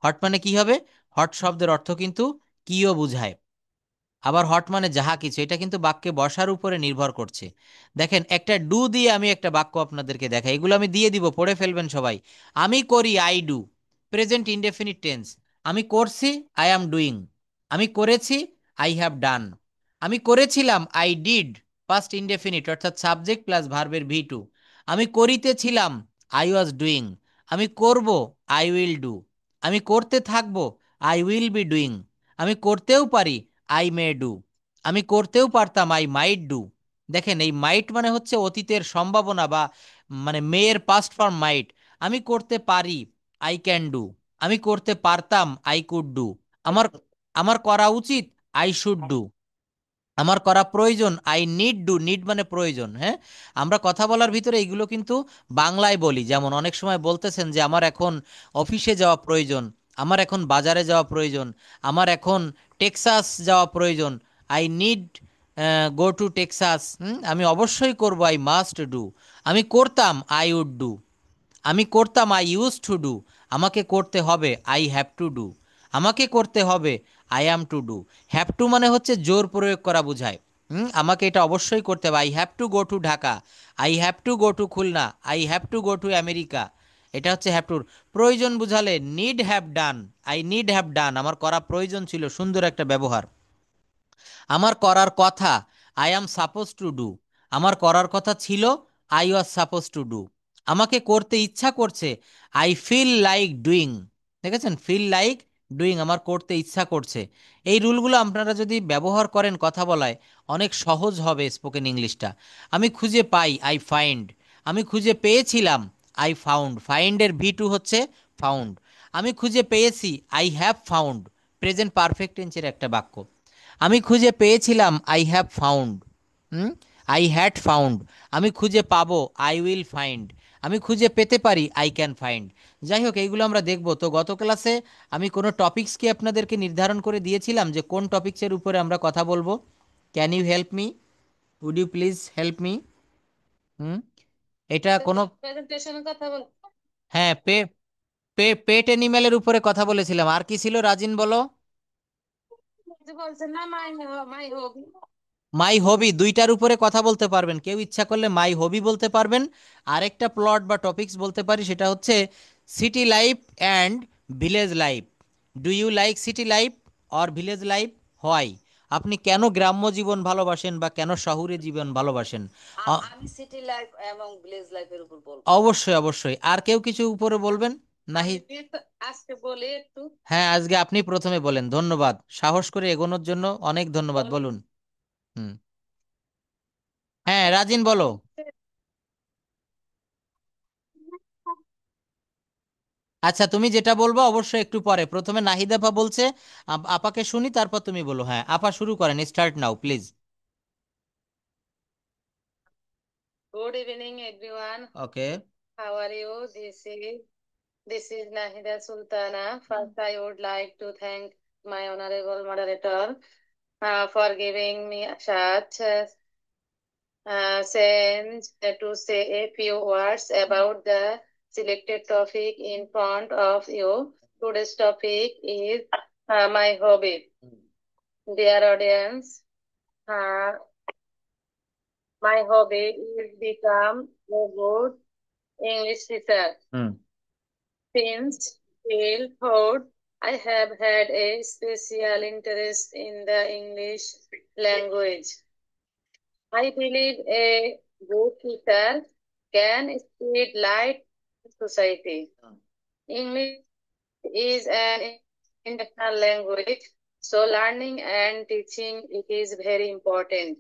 হট মানে কি হবে? হট শব্দের অর্থ কিন্তু কিও বুঝায়। আবার হট মানে যাহা কিছু, এটা কিন্তু বাক্যে বসার উপরে নির্ভর করছে। দেখেন, একটা ডু দিয়ে আমি একটা বাক্য আপনাদেরকে দেখাই, এগুলো আমি দিয়ে দিব, পড়ে ফেলবেন সবাই। আমি করি, I do, present indefinite tense. আমি করছি, আই অ্যাম ডুইং। আমি করেছি, আই হ্যাভ ডান। আমি করেছিলাম, আই ডিড, পাস্ট ইনডেফিনিট অর্থাৎ সাবজেক্ট প্লাস ভার্বের ভি টু। আমি করিতেছিলাম, আই ওয়াজ ডুইং। আমি করব, আই উইল ডু। আমি করতে থাকবো, আই উইল বি ডুইং। আমি করতেও পারি, আই মে ডু। আমি করতেও পারতাম, আই মাইট ডু। দেখেন, এই মাইট মানে হচ্ছে অতীতের সম্ভাবনা, বা মানে মেয়ের পাস্ট ফর্ম মাইট। আমি করতে পারি, আই ক্যান ডু। আমি করতে পারতাম, আই কুড ডু। আমার আমার করা উচিত, আই শুড ডু। আমার করা প্রয়োজন, আই নিড ডু। নিড মানে প্রয়োজন, হ্যাঁ। আমরা কথা বলার ভিতরে এইগুলো কিন্তু বাংলায় বলি। যেমন অনেক সময় বলতেছেন যে আমার এখন অফিসে যাওয়া প্রয়োজন, আমার এখন বাজারে যাওয়া প্রয়োজন, আমার এখন টেক্সাস যাওয়া প্রয়োজন। I need go to Texas. আমি অবশ্যই করব, আই মাস্ট ডু। আমি করতাম, আই উড ডু। আমি করতাম, আই ইউজ টু ডু। আমাকে করতে হবে, আই হ্যাভ টু ডু। আমাকে করতে হবে, I am to do. Have to মানে হচ্ছে জোর প্রয়োগ করা বোঝায়। আমাকে এটা অবশ্যই করতে হবে, I have to go to Dhaka, I have to go to Khulna, I have to go to America. এটা হচ্ছে হ্যাভ টুর। প্রয়োজন বুঝালে need have done, I need have done, আমার করা প্রয়োজন ছিল, সুন্দর একটা ব্যবহার। আমার করার কথা, I am suppose to do. আমার করার কথা ছিল, I was suppose to do. আমাকে করতে ইচ্ছা করছে, আই ফিল লাইক ডুইং। দেখেছেন, ফিল লাইক ডুইং, আমার করতে ইচ্ছা করছে। এই রুলগুলো আপনারা যদি ব্যবহার করেন কথা বলায়, অনেক সহজ হবে স্পোকেন ইংলিশটা। আমি খুঁজে পাই, আই ফাইন্ড। আমি খুঁজে পেয়েছিলাম, আই ফাউন্ড। ফাইন্ডের ভি টু হচ্ছে ফাউন্ড। আমি খুঁজে পেয়েছি, I have found, present perfect টেন্সের একটা বাক্য। আমি খুঁজে পেয়েছিলাম, I have found. I had found. আমি খুঁজে পাবো, আই উইল ফাইন্ড। আমি খুঁজে পেতে পারি, আই ক্যান ফাইন্ড। যাই হোক, এইগুলো আমরা দেখব। তো গত ক্লাসে আমি কোনো টপিকস কি আপনাদেরকে নির্ধারণ করে দিয়েছিলাম যে কোন টপিকসের উপরে আমরা কথা বলবো? Can you help me? Would you please help me? Hmm. এটা কোনো, প্রেজেন্টেশনের কথা বল। হ্যাঁ, পে পে পেট অ্যানিম্যালের উপরে কথা বলেছিলাম। আর কি ছিল, রাজিন বলো? যে বলছেন না, মাই মাই হবি। মাই হবি, দুইটার উপরে কথা বলতে পারবেন। কেউ ইচ্ছা করলে মাই হবি বলতে পারবেন। আরেকটা প্লট বা টপিকস বলতে পারি, সেটা হচ্ছে city life and village life. Do you like city life or village life? Why? আপনি কেন গ্রাম্য জীবন ভালোবাসেন বা কেন শহুরে জীবন ভালোবাসেন? আমি সিটি লাইফ এবং ভিলেজ লাইফের উপর বলবো। অবশ্যই অবশ্যই। আর কেউ কিছু উপরে বলবেন? নাহি আমি আজকে বলি একটু। হ্যাঁ, আজকে আপনি প্রথমে বলেন। ধন্যবাদ, সাহস করে এগোনোর জন্য অনেক ধন্যবাদ। বলুন। হুম। হ্যাঁ, রাজিন বলো। আচ্ছা, তুমি যেটা বলবো অবশ্যই একটু পরে। প্রথমে নাহিদ আপা বলছে, আপাকে শুনি, তারপর তুমি বলো। হ্যাঁ আপা, শুরু করেন, start now please. Good evening, everyone. Okay. How are you? This is Nahida Sultana. First, I would like to thank my honorable moderator for giving me such chance to say a few words about the selected topic in front of you. Today's topic is my hobby. Dear audience, uh, my hobby is become a good English teacher. Hmm. Since childhood, I have had a special interest in the English language. I believe a good teacher can spread light in society. English is an international language, so learning and teaching it is very important.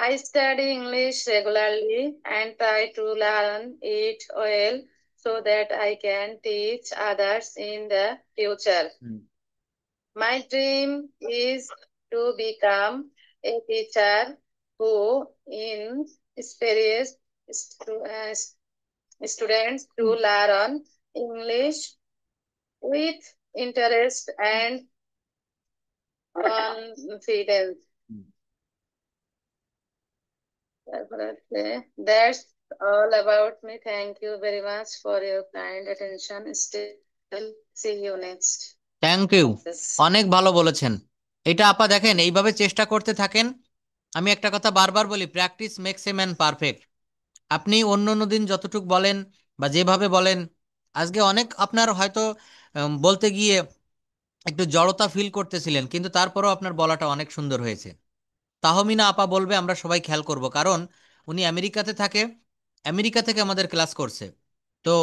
I study English regularly and try to learn it well so that I can teach others in the future. My dream is to become a teacher who inspires students to learn English with interest and confidence. That's all about me. Thank you very much for your kind attention. Still, see you next. Thank you, অনেক ভালো বলেছেন। এটা আপা দেখেন, এইভাবে চেষ্টা করতে থাকেন। আমি একটা কথা বারবার বলি, practice makes a man perfect. আপনি অন্য অন্য দিন যতটুক বলেন বা যেভাবে বলেন, আজকে অনেক আপনার হয়তো বলতে গিয়ে একটু জড়তা ফিল করতেছিলেন, কিন্তু তারপরেও আপনার বলাটা অনেক সুন্দর হয়েছে। তাহমিনা আপা বলবে, আমরা সবাই খেয়াল করব, কারণ উনি আমেরিকাতে থাকে, আমেরিকা থেকে আমাদের ক্লাস করছে। তো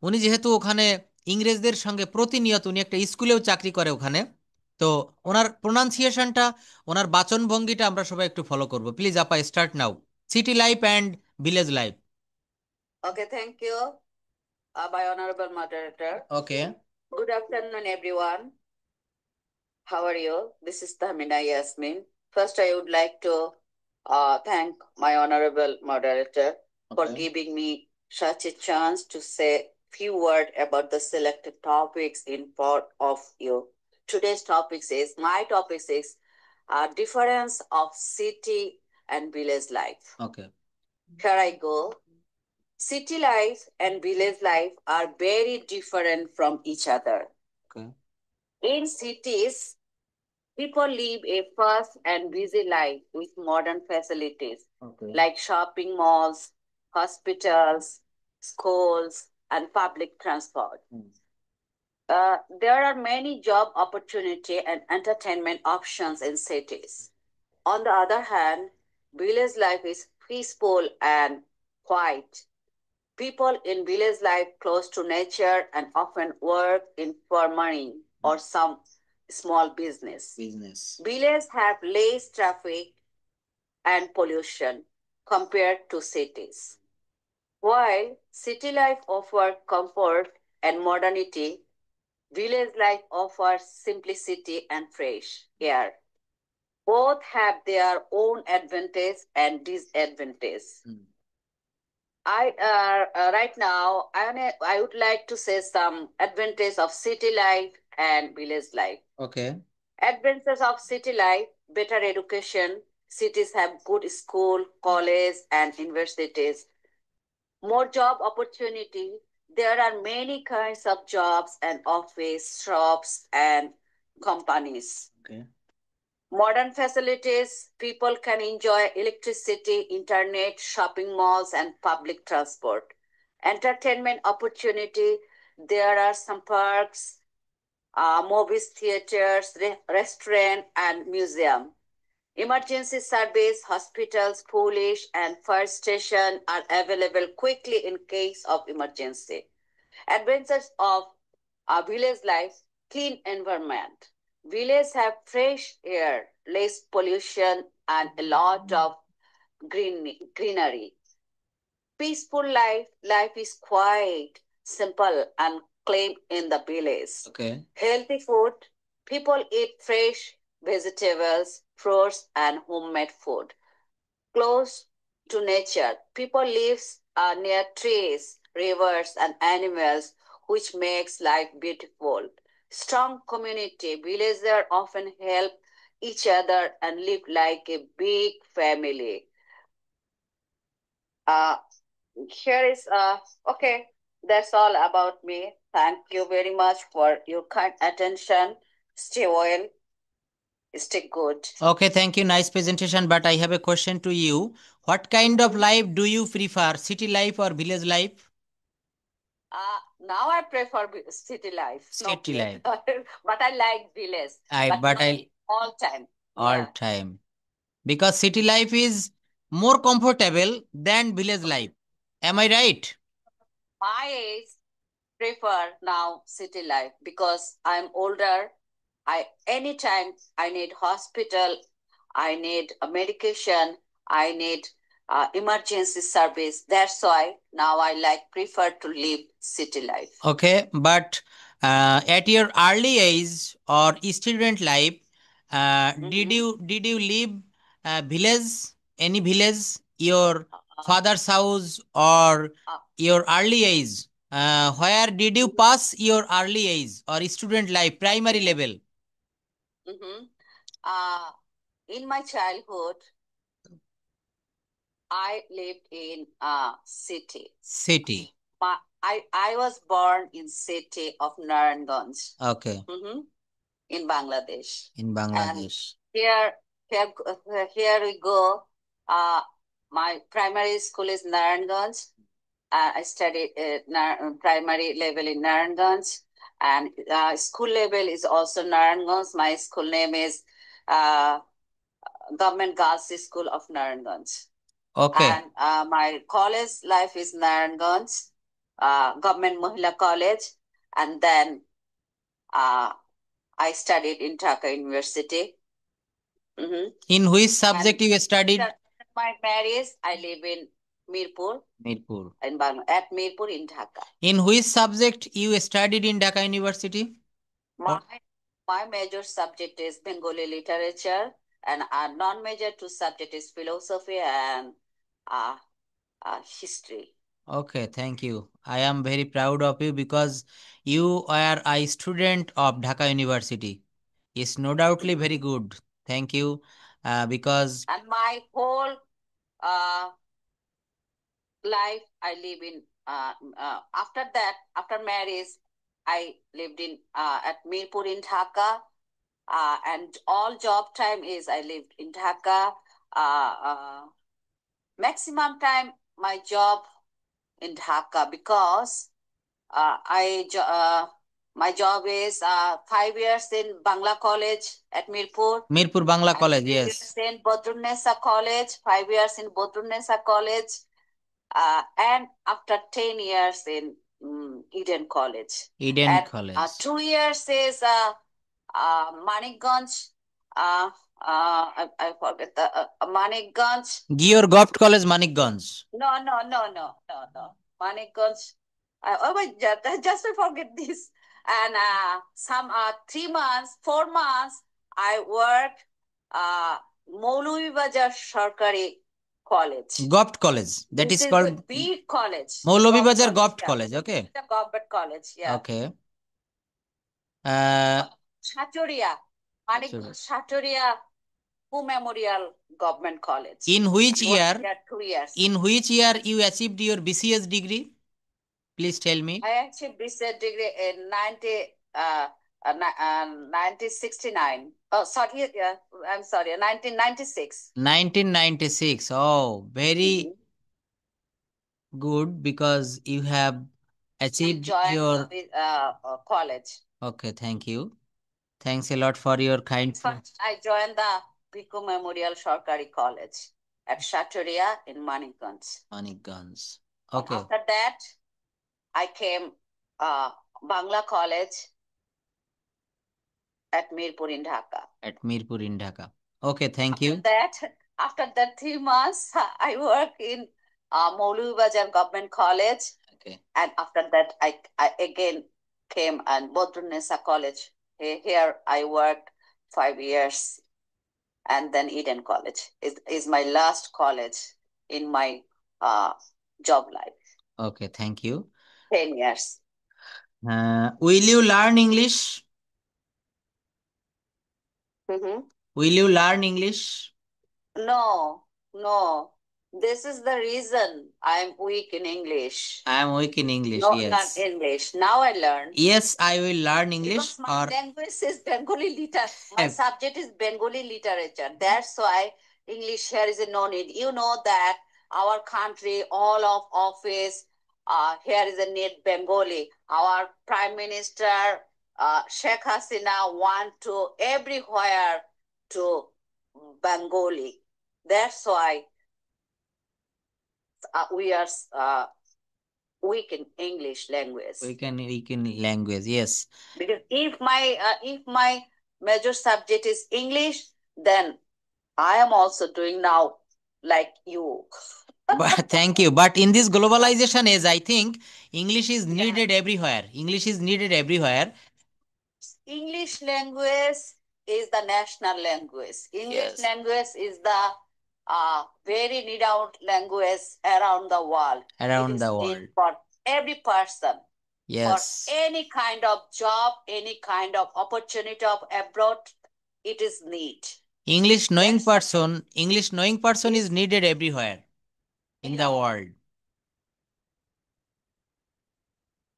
উনি যেহেতু ওখানে ইংরেজদের সঙ্গে প্রতিনিয়ত, উনি একটা স্কুলেও চাকরি করে ওখানে, তো ওনার প্রোনাউন্সিয়েশনটা, ওনার বাচনভঙ্গিটা আমরা সবাই একটু ফলো করব। প্লিজ আপা, start now. City life and village life. Okay, thank you, my honorable moderator. Okay. Good afternoon, everyone. How are you? This is Tahmina Yasmin. First, I would like to thank my honorable moderator for giving me such a chance to say few words about the selected topics in front of you. Today's my topic is difference of city and village life. Okay. Here I go. City life and village life are very different from each other. Okay. In cities, people live a fast and busy life with modern facilities like shopping malls, hospitals, schools, and public transport. There are many job opportunity and entertainment options in cities. On the other hand, village life is peaceful and quiet. People in village life close to nature and often work in for money or some small business. Villages have less traffic and pollution compared to cities. While city life offers comfort and modernity, village life offers simplicity and fresh air. Both have their own advantage and disadvantage. Right now, I would like to say some advantages of city life and village life. Okay. Advantages of city life: better education. Cities have good school, college, and universities. More job opportunity. There are many kinds of jobs and office, shops, and companies. Okay. Modern facilities, people can enjoy electricity, internet, shopping malls, and public transport. Entertainment opportunity, there are some parks, movies, theaters, restaurant, and museum. Emergency service, hospitals, police, and fire station are available quickly in case of emergency. Advantages of village life, clean environment. Villages have fresh air, less pollution, and a lot of greenery. Peaceful life is quiet, simple, and clean in the village. Okay. Healthy food, people eat fresh vegetables, fruits, and homemade food. Close to nature, people live near trees, rivers, and animals, which makes life beautiful. Strong community, villagers often help each other and live like a big family. Uh, Here is okay. That's all about me. Thank you very much for your kind attention. Stay well. Stay good. Okay, thank you. Nice presentation. But I have a question to you. What kind of life do you prefer, city life or village life? Now I prefer city life. City No, life. but I like village. But I all time. all Yeah. time. Because city life is more comfortable than village life. Am I right? My age prefer now city life because I'm older. Anytime I need hospital, I need a medication, I need emergency service. That's why now I prefer to live city life. Okay, but at your early age or student life, did you live village, any village, your father's house or your early age? Where did you pass your early age or student life, primary level? In my childhood, I lived in city. City. I was born in city of Narayanganj. Okay. In Bangladesh. In Bangladesh. And here we go. My primary school is Narayanganj. I studied primary level in Narayanganj, and school level is also Narayanganj. My school name is Government Girls School of Narayanganj. Okay. And my college life is Narayanganj, Government Mahila College, and then I studied in Dhaka University. In which subject you studied? After my marriage, I live in Mirpur. Mirpur. At Mirpur in Dhaka. In which subject you studied in Dhaka University? My major subject is Bengali literature, and our non-major two subject is philosophy and history. Okay, thank you. I am very proud of you because you are a student of Dhaka University. It's no doubtly very good. Thank you. Because and my whole life I live in after that, after marriage, I lived in at Mirpur in Dhaka, and all job time is I lived in Dhaka. Maximum time my job in Dhaka because my job is 5 years in Bangla College at Mirpur. Mirpur Bangla College, yes. 5 years in Badrunnesa College, 5 years in Badrunnesa College, and after 10 years in Eden College. Eden College. 2 years is Manikganj. I forget the Manikganj. Gior Gopt College, Manikganj. No. Manikganj. Just I forget this. And some 3 months, 4 months, I worked Maulavi Bazar Sarkari College. Gopt College. That this is called a big college. Maulavi Bazar Gopt College. Okay. The Government College. Yeah. Okay. Shatoria. Manikganj Shatoria Memorial Government College. In which year? 2 years. In which year you achieved your BCS degree? Please tell me. I achieved BCS degree in 1969. Oh, sorry. I'm sorry. 1996. 1996. Oh, very good because you have achieved your college. Okay, thank you. Thanks a lot for your kind. First, I joined the Bhikkhu Memorial Sarkari College at Shatoria in Manikganj. Manikganj. Okay. After that, I came Bangla College at Mirpur in Dhaka. At Mirpur in Dhaka. Okay, thank you. After that 3 months, I work in Maulubazar Government College. Okay. And after that, I again came and Bodrunnesa College. Here I worked 5 years. And then Eden College is my last college in my job life. Okay, thank you. 10 years. Will you learn English? Will you learn English? No. This is the reason I'm weak in English. I am weak in English, No, yes. not English. Now I learn. Yes, I will learn English. Because my language is Bengali literature. My subject is Bengali literature. That's why English here is no need. You know that our country, all of office, here is a need Bengali. Our Prime Minister, Sheikh Hasina, want to everywhere to Bengali. That's why we are weak in English language. Weak in language, yes. Because if my major subject is English, then I am also doing now like you. But thank you. But in this globalization age, I think English is needed everywhere. English is needed everywhere. English language is the national language. English language is the very renowned language around the world. Around the world. For every person. Yes. For any kind of job, any kind of opportunity of abroad, it is need. English knowing person is needed everywhere in the world.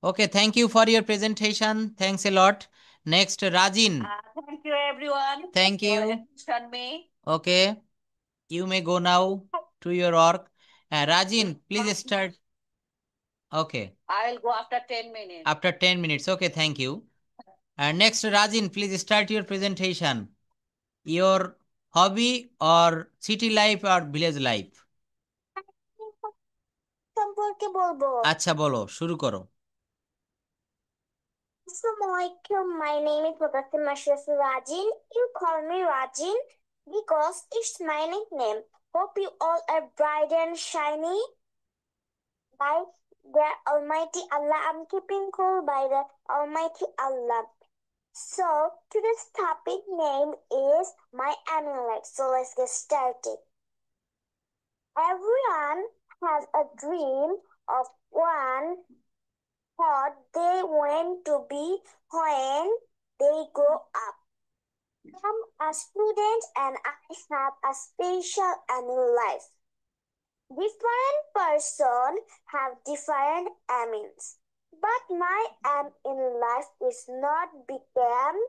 Okay, thank you for your presentation. Thanks a lot. Next, Rajin. Thank you, everyone. Thank you. Me. Okay, you may go now to your work. Rajin, please start. Okay. I will go after 10 minutes. After 10 minutes. Okay, thank you. Next, Rajin, please start your presentation. Your hobby or city life or village life? সম্পর্কে বলবো। আচ্ছা বলো, শুরু করো। Assalamualaikum. My name is Mudassir Mashraf Rajin. You call me Rajin because it's my nickname. Hope you all are bright and shiny. By the Almighty Allah, I'm keeping cool by the Almighty Allah. So today's topic name is my amulet. So let's get started. Everyone has a dream of one what they want to be when they grow up. I'm a student and I have a special amulet. Different person have different aims. But my aim in life is not become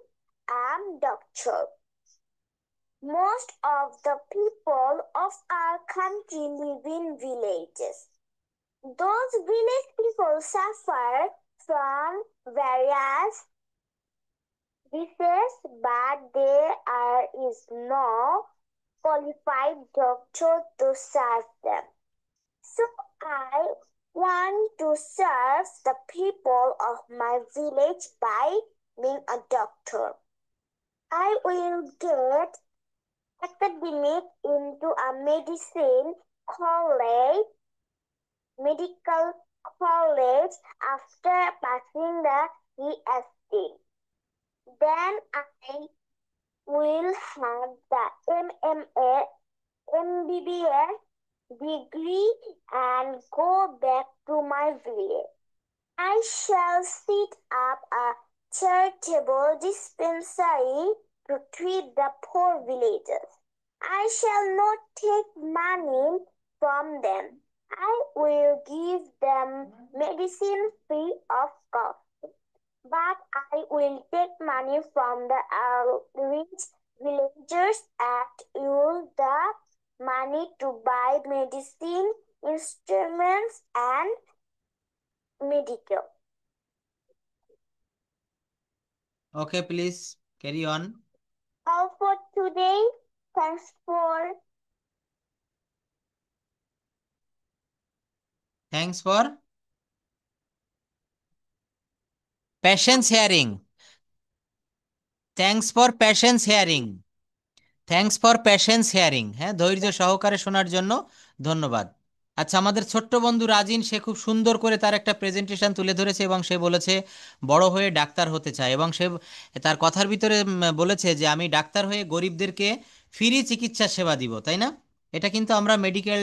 a doctor. Most of the people of our country live in villages. Those village people suffer from various diseases, but there is no qualified doctor to serve them. So I want to serve the people of my village by being a doctor. I will get academic into a medical college after passing the EST. Then I will have the MMA, MBBS degree and go back to my village. I shall set up a charitable dispensary to treat the poor villagers. I shall not take money from them. I will give them medicine free of cost. But I will take money from the rich villagers and use the money to buy medicine, instruments, and medical. Okay, please carry on. All for today. Thanks for patience hearing. Thanks for patience hearing. Thanks for patience hearing, হ্যাঁ, ধৈর্য সহকারে শোনার জন্য ধন্যবাদ। আচ্ছা, আমাদের ছোট্ট বন্ধু রাজিন, সে খুব সুন্দর করে তার একটা প্রেজেন্টেশন তুলে ধরেছে এবং সে বলেছে বড় হয়ে ডাক্তার হতে চায়, এবং সে তার কথার ভিতরে বলেছে যে আমি ডাক্তার হয়ে গরিবদেরকে ফ্রি চিকিৎসা সেবা দিব, তাই না? এটা কিন্তু আমরা মেডিকেল,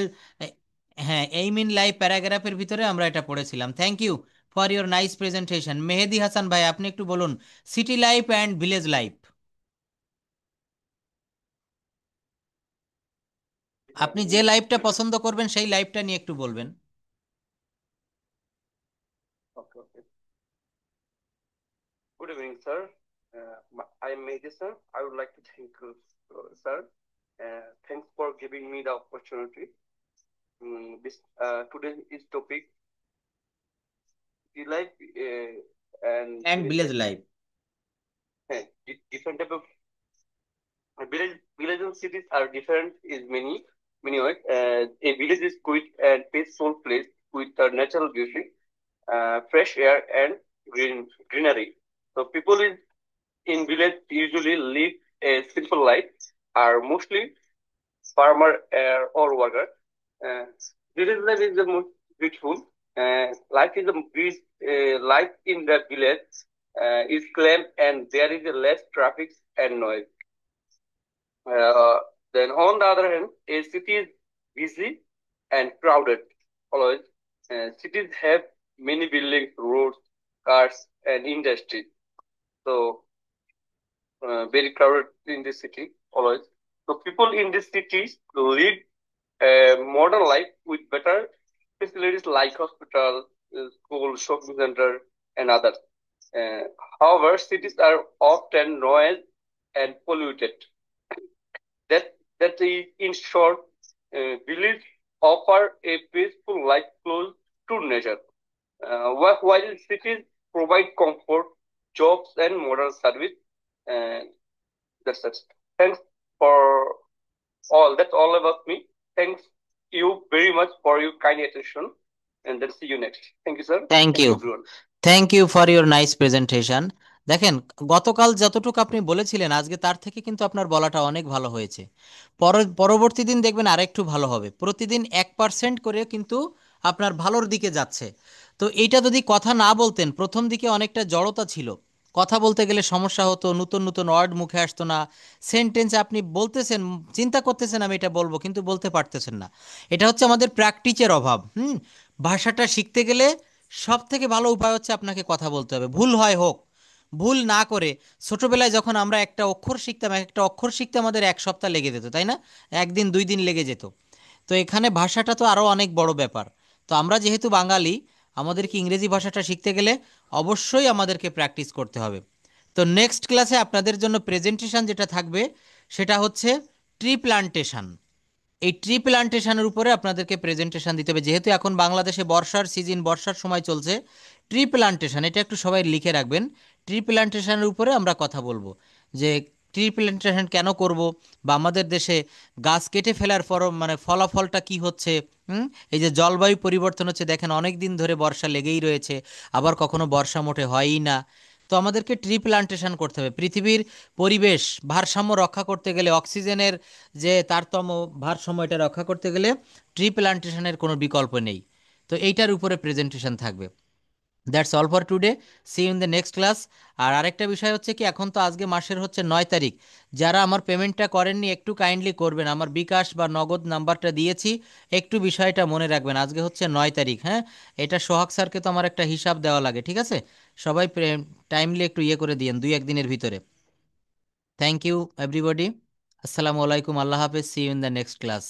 হ্যাঁ, এইম ইন লাইফ প্যারাগ্রাফের ভিতরে আমরা এটা পড়েছিলাম। Thank you for your nice presentation. Mehedi Hasan ভাই, আপনি একটু বলুন city life and village life. আপনি যে লাইফটা পছন্দ করবেন সেই লাইফটা নিয়ে একটু বলবেন। Okay, okay. Good evening, sir. I am Mehdi, sir. I would like to thank you, sir. Thanks for giving me the opportunity. This today's topic, the life and and village village life. life. Different type of village and cities are different in many ways. A village is quiet and peaceful place with natural beauty, fresh air and greenery. So people in village usually live a simple life, are mostly farmer or worker. Uh, Village life is the most beautiful. Life is life in the village is calm and there is less traffic and noise. Uh, then on the other hand, a city is busy and crowded. Always, cities have many buildings, roads, cars, and industries. So very crowded in the city always. So people in the cities live a modern life with better facilities like hospital, school, shopping center, and others. Uh, However, cities are often noisy and polluted. That is, in short, villages offer a peaceful life close to nature, while cities provide comfort, jobs, and modern service. Uh, that's it. Thanks for all. That's all about me. Thanks you very much for your kind attention, and then see you next. Thank you, sir. Thank Thank you. you, everyone. Thank you for your nice presentation. দেখেন, গতকাল যতটুকু আপনি বলেছিলেন আজকে তার থেকে কিন্তু আপনার বলাটা অনেক ভালো হয়েছে। পরবর্তী দিন দেখবেন আরেকটু ভালো হবে। প্রতিদিন 1% করে কিন্তু আপনার ভালোর দিকে যাচ্ছে। তো এইটা যদি কথা না বলতেন, প্রথম দিকে অনেকটা জড়তা ছিল, কথা বলতে গেলে সমস্যা হতো, নতুন নতুন ওয়ার্ড মুখে আসতো না, সেন্টেন্স আপনি বলতেছেন, চিন্তা করতেছেন আমি এটা বলবো কিন্তু বলতে পারতেছেন না। এটা হচ্ছে আমাদের প্র্যাকটিসের অভাব। ভাষাটা শিখতে গেলে সব থেকে ভালো উপায় হচ্ছে আপনাকে কথা বলতে হবে, ভুল হয় হোক। ভুল না করে, ছোটবেলায় যখন আমরা একটা অক্ষর শিখতাম, একটা অক্ষর শিখতে আমাদের 1 সপ্তাহ লেগে যেত, তাই না? 1 দিন 2 দিন লেগে যেত। তো এখানে ভাষাটা তো আরও অনেক বড় ব্যাপার। তো আমরা যেহেতু বাঙালি, আমাদেরকে ইংরেজি ভাষাটা শিখতে গেলে অবশ্যই আমাদেরকে প্র্যাকটিস করতে হবে। তো নেক্সট ক্লাসে আপনাদের জন্য প্রেজেন্টেশন যেটা থাকবে সেটা হচ্ছে ট্রি প্লান্টেশন। এই ট্রি প্লান্টেশনের উপরে আপনাদেরকে প্রেজেন্টেশন দিতে হবে, যেহেতু এখন বাংলাদেশে বর্ষার সিজন, বর্ষার সময় চলছে। ট্রি প্লান্টেশন এটা একটু সবাই লিখে রাখবেন। ট্রি প্লান্টেশনের উপরে আমরা কথা বলবো যে ট্রি প্লান্টেশন কেন করব, বা আমাদের দেশে গাছ কেটে ফেলার পর মানে ফলাফলটা কি হচ্ছে। এই যে জলবায়ু পরিবর্তন হচ্ছে, দেখেন অনেক দিন ধরে বর্ষা লেগেই রয়েছে, আবার কখনো বর্ষা মোটে হয়ই না। তো আমাদেরকে ট্রি প্লান্টেশন করতে হবে। পৃথিবীর পরিবেশ ভারসাম্য রক্ষা করতে গেলে, অক্সিজেনের যে তারতম্য ভারসাম্য এটা রক্ষা করতে গেলে ট্রি প্লান্টেশনের কোনো বিকল্প নেই। তো এইটার উপরে প্রেজেন্টেশন থাকবে। That's all for today, see you in the next class. আর আরেকটা বিষয় হচ্ছে কি, এখন তো আজকে মাসের হচ্ছে 9 তারিখ, যারা আমার পেমেন্টটা করেননি একটু কাইন্ডলি করবেন। আমার বিকাশ বা নগদ নাম্বারটা দিয়েছি, একটু বিষয়টা মনে রাখবেন। আজকে হচ্ছে 9 তারিখ, হ্যাঁ, এটা সোহাগ স্যারকে তো আমার একটা হিসাব দেওয়া লাগে, ঠিক আছে? সবাই টাইমলি একটু ইয়ে করে দিয়েন 2-1 দিনের ভিতরে। Thank you everybody. আসসালামু আলাইকুম, আল্লাহ হাফেজ, see you in the next class.